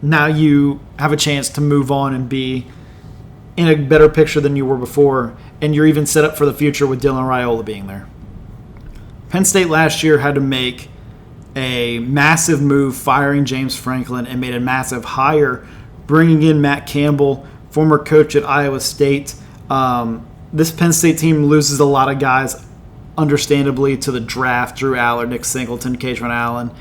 now you have a chance to move on and be in a better picture than you were before. And you're even set up for the future with Dylan Raiola being there. Penn State last year had to make a massive move firing James Franklin and made a massive hire bringing in Matt Campbell, former coach at Iowa State. This Penn State team loses a lot of guys, understandably, to the draft. Drew Aller, Nick Singleton, Kaytron Allen,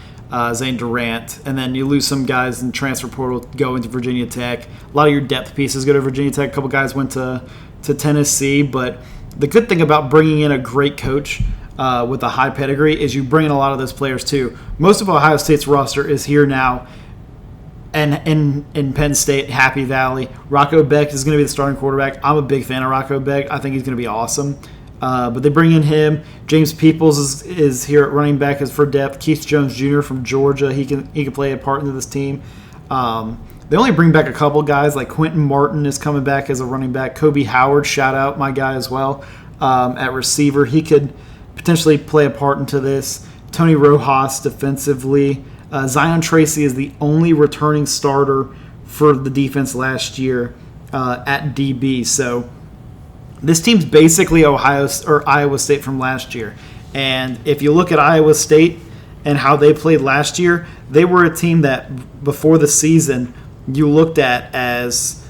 Zane Durant. And then you lose some guys in transfer portal going to Virginia Tech. A lot of your depth pieces go to Virginia Tech. A couple guys went to Tennessee. But the good thing about bringing in a great coach with a high pedigree is you bring in a lot of those players too. Most of Ohio State's roster is here now. And in Penn State, Happy Valley, Rocco Beck is going to be the starting quarterback. I'm a big fan of Rocco Beck. I think he's going to be awesome. But they bring in him. James Peoples is here at running back as for depth. Keith Jones Jr. from Georgia, he can play a part into this team. They only bring back a couple guys, like Quentin Martin is coming back as a running back. Kobe Howard, shout out, my guy as well, at receiver. He could potentially play a part into this. Tony Rojas defensively. Zion Tracy is the only returning starter for the defense last year at DB. So this team's basically Iowa State from last year. And if you look at Iowa State and how they played last year, they were a team that before the season you looked at as,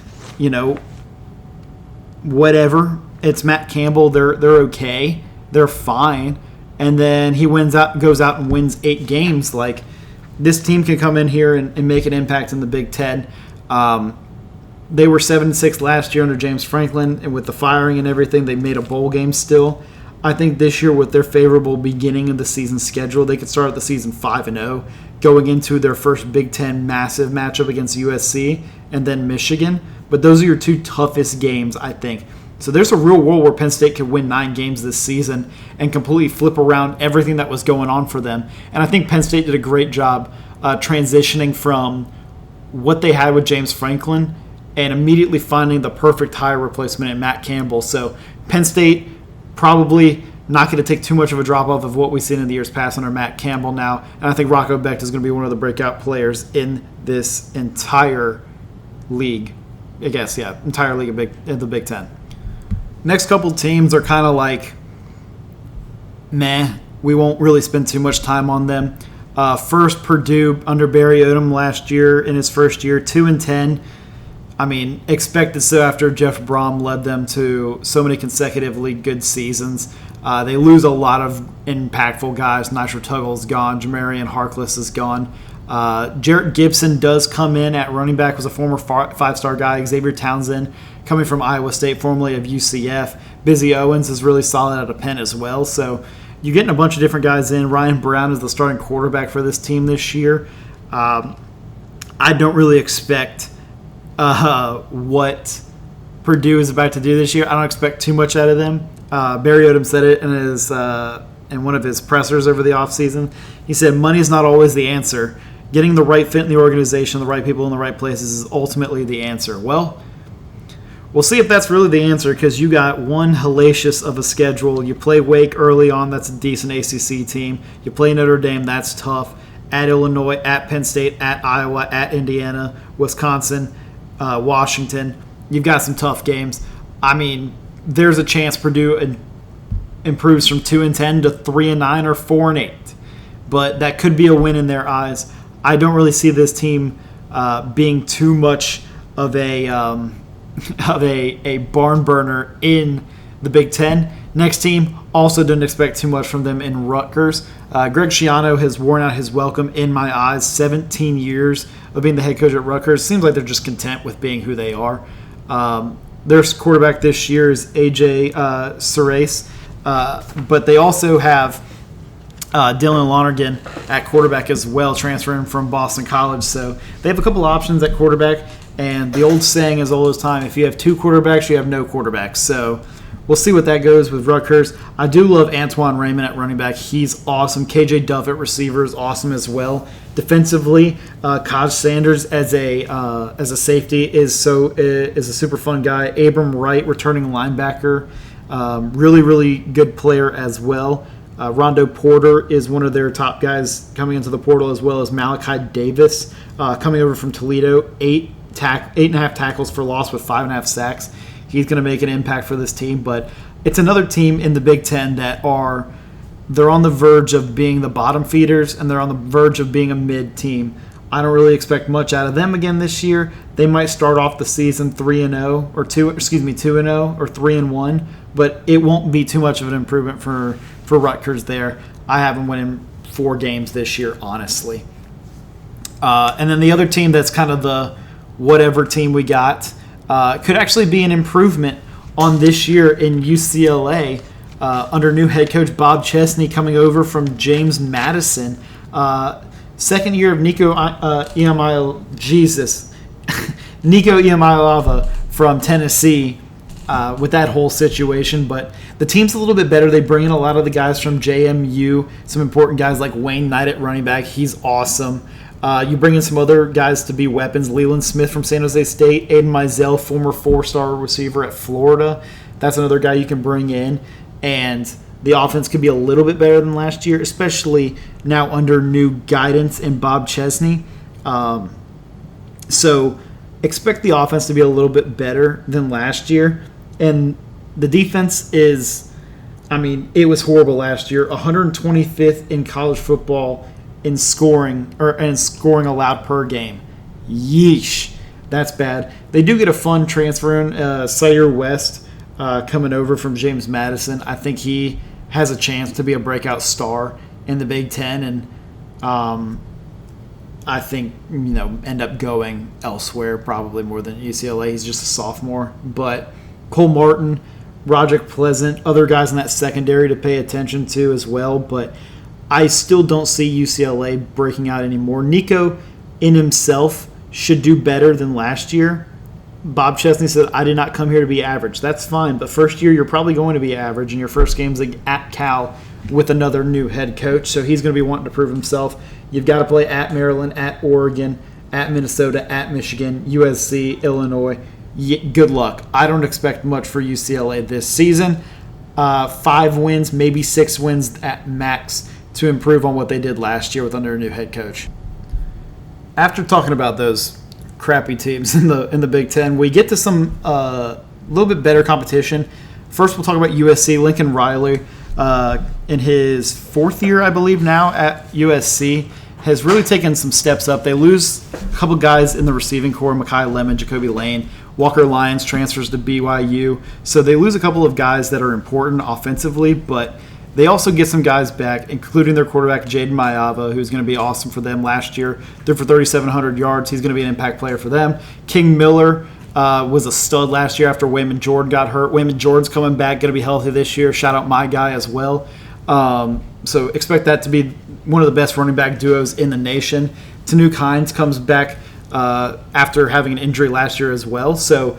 whatever. It's Matt Campbell. They're okay. They're fine. And then he goes out and wins 8 games. Like, this team can come in here and make an impact in the Big Ten. They were 7-6 last year under James Franklin, and with the firing and everything, they made a bowl game still. I think this year, with their favorable beginning of the season schedule, they could start the season 5-0, going into their first Big Ten massive matchup against USC and then Michigan. But those are your 2 toughest games, I think. So there's a real world where Penn State could win 9 games this season and completely flip around everything that was going on for them. And I think Penn State did a great job transitioning from what they had with James Franklin and immediately finding the perfect hire replacement in Matt Campbell. So Penn State probably not going to take too much of a drop-off of what we've seen in the years past under Matt Campbell now. And I think Rocco Becht is going to be one of the breakout players in this entire league. I guess, yeah, entire league in the Big Ten. Next couple teams are kind of like, meh. We won't really spend too much time on them. First, Purdue under Barry Odom last year in his first year, 2-10. I mean, expected so after Jeff Brom led them to so many consecutively good seasons. They lose a lot of impactful guys. Nitro Tuggle's gone. Jamarian Harkless is gone. Jarrett Gibson does come in at running back, was a former 5-star guy. Xavier Townsend coming from Iowa State, formerly of UCF. Busy Owens is really solid out of Penn as well. So you're getting a bunch of different guys in. Ryan Brown is the starting quarterback for this team this year. I don't really expect what Purdue is about to do this year. I don't expect too much out of them. Barry Odom said it in one of his pressers over the offseason. He said, money is not always the answer. Getting the right fit in the organization, the right people in the right places is ultimately the answer. Well, we'll see if that's really the answer, because you got one hellacious of a schedule. You play Wake early on. That's a decent ACC team. You play Notre Dame. That's tough. At Illinois, at Penn State, at Iowa, at Indiana, Wisconsin, Washington. you've got some tough games. I mean, there's a chance Purdue improves from 2-10 to 3-9 or 4-8, but that could be a win in their eyes. I don't really see this team being too much of a barn burner in the Big Ten. Next team, also didn't expect too much from them in Rutgers. Greg Schiano has worn out his welcome in my eyes. 17 years of being the head coach at Rutgers. Seems like they're just content with being who they are. Their quarterback this year is A.J. Surace, but they also have Dylan Lonergan at quarterback as well, transferring from Boston College. So they have a couple options at quarterback, and the old saying is all this time, if you have two quarterbacks, you have no quarterbacks. So we'll see what that goes with Rutgers. I do love Antoine Raymond at running back. He's awesome. KJ Duff at receiver is awesome as well. Defensively, Kaj Sanders as a safety is a super fun guy. Abram Wright, returning linebacker, really good player as well. Rondo Porter is one of their top guys coming into the portal, as well as Malachi Davis coming over from Toledo. 8.5 tackles for loss with 5.5 sacks. He's going to make an impact for this team, but it's another team in the Big Ten that they're on the verge of being the bottom feeders, and they're on the verge of being a mid team. I don't really expect much out of them again this year. They might start off the season 2-0 or 3-1, but it won't be too much of an improvement for Rutgers there. I have them winning 4 games this year, honestly. And then the other team that's kind of the whatever team we got could actually be an improvement on this year in UCLA under new head coach Bob Chesney coming over from James Madison. Second year of Nico Iamaleava from Tennessee with that whole situation. But the team's a little bit better. They bring in a lot of the guys from JMU, some important guys like Wayne Knight at running back. He's awesome. You bring in some other guys to be weapons. Leland Smith from San Jose State. Aiden Mizell, former 4-star receiver at Florida. That's another guy you can bring in. And the offense could be a little bit better than last year, especially now under new guidance in Bob Chesney. So expect the offense to be a little bit better than last year. And the defense it was horrible last year. 125th in college football in scoring allowed per game. Yeesh. That's bad. They do get a fun transfer in, Sire West coming over from James Madison. I think he has a chance to be a breakout star in the Big Ten, and I think end up going elsewhere probably more than UCLA. He's just a sophomore. But Cole Martin, Roderick Pleasant, other guys in that secondary to pay attention to as well. But I still don't see UCLA breaking out anymore. Nico in himself should do better than last year. Bob Chesney said, I did not come here to be average. That's fine, but first year you're probably going to be average, and your first game's at Cal with another new head coach, so he's going to be wanting to prove himself. You've got to play at Maryland, at Oregon, at Minnesota, at Michigan, USC, Illinois. Good luck. I don't expect much for UCLA this season. 5 wins, maybe 6 wins at max to improve on what they did last year with under a new head coach. After talking about those crappy teams in the Big Ten, we get to some little bit better competition. First, we'll talk about USC. Lincoln Riley, in his 4th year, I believe now at USC, has really taken some steps up. They lose a couple guys in the receiving core, Mekhi Lemon, Jacoby Lane. Walker Lyons transfers to BYU. So they lose a couple of guys that are important offensively, but they also get some guys back, including their quarterback, Jaden Maiava, who's going to be awesome for them last year. They're for 3,700 yards. He's going to be an impact player for them. King Miller was a stud last year after Wayman Jordan got hurt. Wayman Jordan's coming back, going to be healthy this year. Shout out my guy as well. So expect that to be one of the best running back duos in the nation. Tanuk Hines comes back after having an injury last year as well. So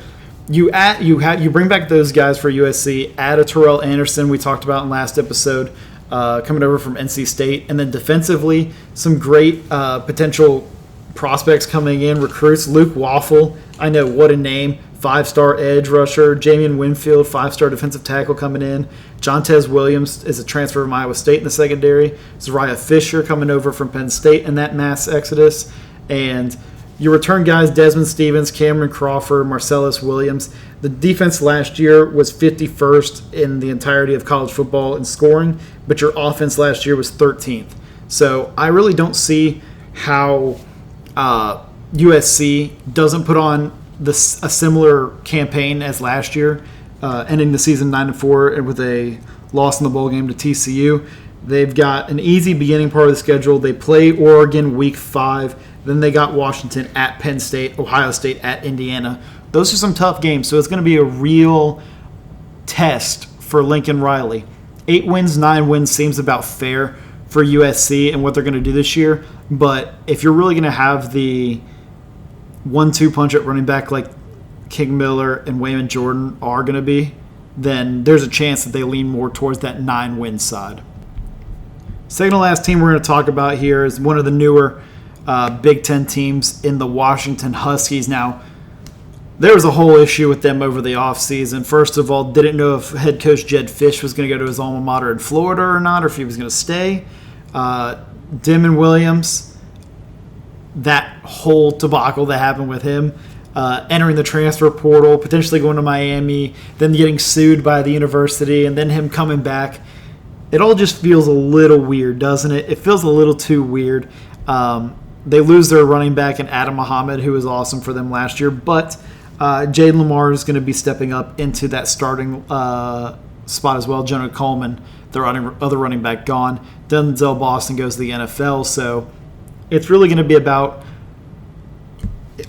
you bring back those guys for USC. Add a Terrell Anderson we talked about in last episode, coming over from NC State, and then defensively some great potential prospects coming in. Recruits Luke Waffle, I know, what a name. 5-star edge rusher. Jamian Winfield, 5-star defensive tackle coming in. Jontez Williams is a transfer from Iowa State in the secondary. Zariah Fisher coming over from Penn State in that mass exodus. And You return guys Desmond Stevens, Cameron Crawford, Marcellus Williams. The defense last year was 51st in the entirety of college football in scoring, but your offense last year was 13th. So I really don't see how USC doesn't put on a similar campaign as last year, ending the season 9-4 with a loss in the bowl game to TCU. They've got an easy beginning part of the schedule. They play Oregon week 5. Then they got Washington at Penn State, Ohio State at Indiana. Those are some tough games, so it's going to be a real test for Lincoln Riley. 8 wins, 9 wins seems about fair for USC and what they're going to do this year. But if you're really going to have the 1-2 punch at running back like King Miller and Wayman Jordan are going to be, then there's a chance that they lean more towards that 9-win side. Second to last team we're going to talk about here is one of the newer Big Ten teams in the Washington Huskies. Now, there was a whole issue with them over the offseason. First of all, didn't know if head coach Jedd Fisch was going to go to his alma mater in Florida or not, or if he was going to stay. Damon Williams, that whole debacle that happened with him, entering the transfer portal, potentially going to Miami, then getting sued by the university, and then him coming back. It all just feels a little weird, doesn't it? It feels a little too weird. They lose their running back in Adam Muhammad, who was awesome for them last year, but Jaden Lamar is going to be stepping up into that starting spot as well. Jonah Coleman, their other running back, gone. Denzel Boston goes to the NFL, so it's really going to be about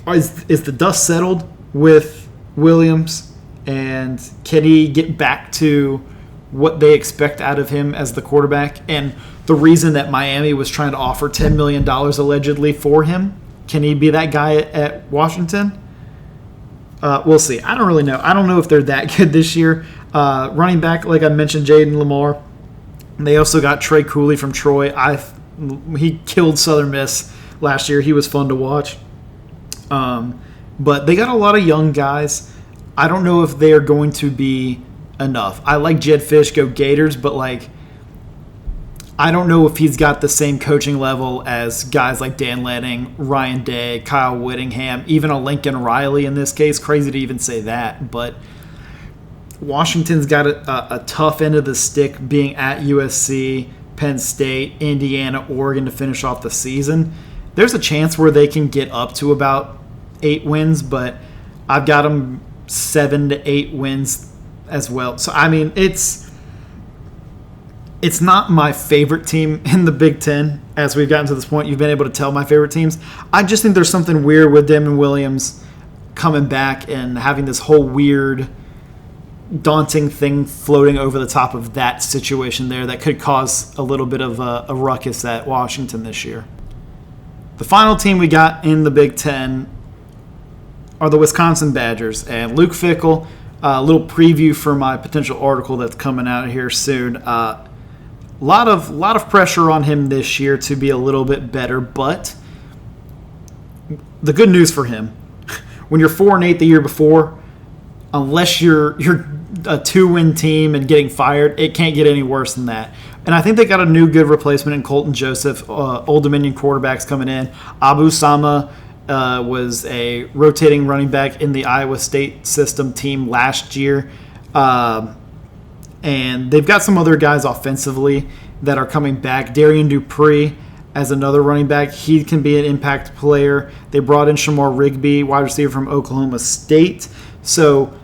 is the dust settled with Williams, and can he get back to what they expect out of him as the quarterback? And the reason that Miami was trying to offer $10 million allegedly for him, can he be that guy at Washington? We'll see. I don't really know. I don't know if they're that good this year. Running back, like I mentioned, Jaden Lamar. They also got Trey Cooley from Troy. He killed Southern Miss last year. He was fun to watch. But they got a lot of young guys. I don't know if they are going to be enough. I like Jedd Fisch, go Gators, but I don't know if he's got the same coaching level as guys like Dan Lanning, Ryan Day, Kyle Whittingham, even a Lincoln Riley in this case. Crazy to even say that, but Washington's got a tough end of the stick being at USC, Penn State, Indiana, Oregon to finish off the season. There's a chance where they can get up to about 8 wins, but I've got them 7 to 8 wins as well. So, I mean, it's not my favorite team in the Big Ten. As we've gotten to this point, you've been able to tell my favorite teams. I just think there's something weird with Damon Williams coming back and having this whole weird, daunting thing floating over the top of that situation there that could cause a little bit of a ruckus at Washington this year. The final team we got in the Big Ten are the Wisconsin Badgers. And Luke Fickell, a little preview for my potential article that's coming out here soon. A lot of pressure on him this year to be a little bit better, but the good news for him, when you're 4-8 the year before, unless you're a 2-win team and getting fired, it can't get any worse than that. And I think they got a new good replacement in Colton Joseph, Old Dominion quarterbacks coming in. Abu Sama was a rotating running back in the Iowa State system team last year. And they've got some other guys offensively that are coming back. Darian Dupree as another running back. He can be an impact player. They brought in Shamar Rigby, wide receiver from Oklahoma State. So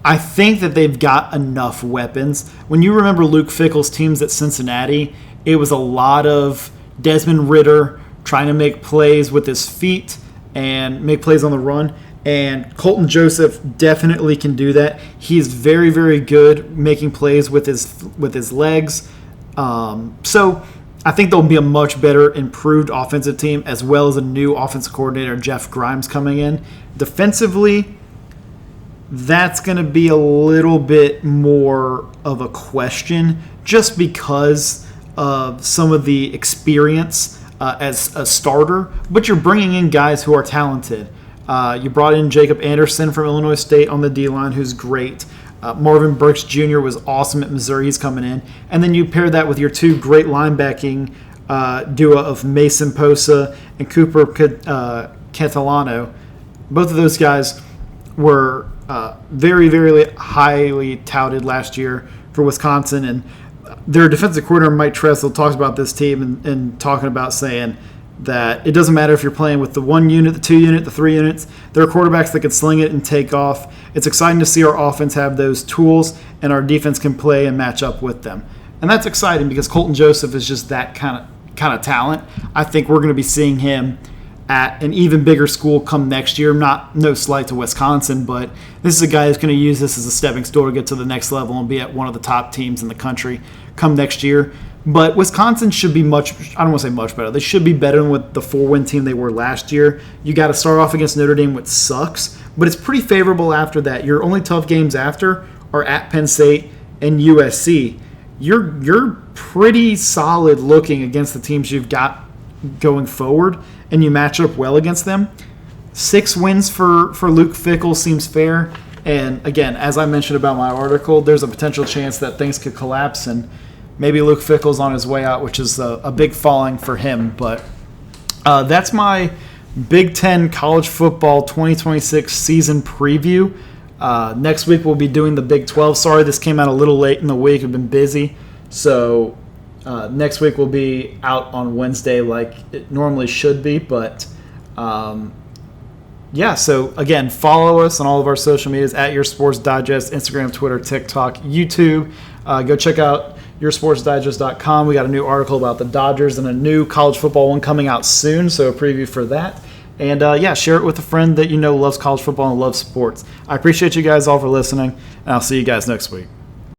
I think that they've got enough weapons. When you remember Luke Fickell's teams at Cincinnati, it was a lot of Desmond Ridder trying to make plays with his feet and make plays on the run. And Colton Joseph definitely can do that. He's very, very good making plays with his legs. So I think they'll be a much better, improved offensive team, as well as a new offensive coordinator, Jeff Grimes, coming in. Defensively, that's going to be a little bit more of a question just because of some of the experience as a starter. But you're bringing in guys who are talented. You brought in Jacob Anderson from Illinois State on the D-line, who's great. Marvin Burks Jr. was awesome at Missouri. He's coming in. And then you pair that with your two great linebacking duo of Mason Posa and Cooper Catalano. Both of those guys were very, very highly touted last year for Wisconsin, and their defensive coordinator, Mike Tressel, talks about this team and talking about saying that it doesn't matter if you're playing with the 1 unit, the 2 unit, the 3 units. There are quarterbacks that can sling it and take off. It's exciting to see our offense have those tools, and our defense can play and match up with them. And that's exciting because Colton Joseph is just that kind of talent. I think we're going to be seeing him at an even bigger school come next year. No slight to Wisconsin, but this is a guy who's going to use this as a stepping stone to get to the next level and be at one of the top teams in the country come next year. But Wisconsin should be I don't want to say much better. They should be better than with the 4-win team they were last year. You got to start off against Notre Dame, which sucks, but it's pretty favorable after that. Your only tough games after are at Penn State and USC. You're pretty solid looking against the teams you've got going forward, and you match up well against them. 6 wins for Luke Fickell seems fair. And again, as I mentioned about my article, there's a potential chance that things could collapse and maybe Luke Fickell's on his way out, which is a big falling for him. But that's my Big Ten College Football 2026 season preview. Next week we'll be doing the Big 12. Sorry, this came out a little late in the week. I've been busy. So next week will be out on Wednesday like it normally should be. But so again, follow us on all of our social medias at Your Sports Digest, Instagram, Twitter, TikTok, YouTube. Go check out YourSportsDigest.com. We got a new article about the Dodgers and a new college football one coming out soon, so a preview for that. And share it with a friend that you know loves college football and loves sports. I appreciate you guys all for listening, and I'll see you guys next week.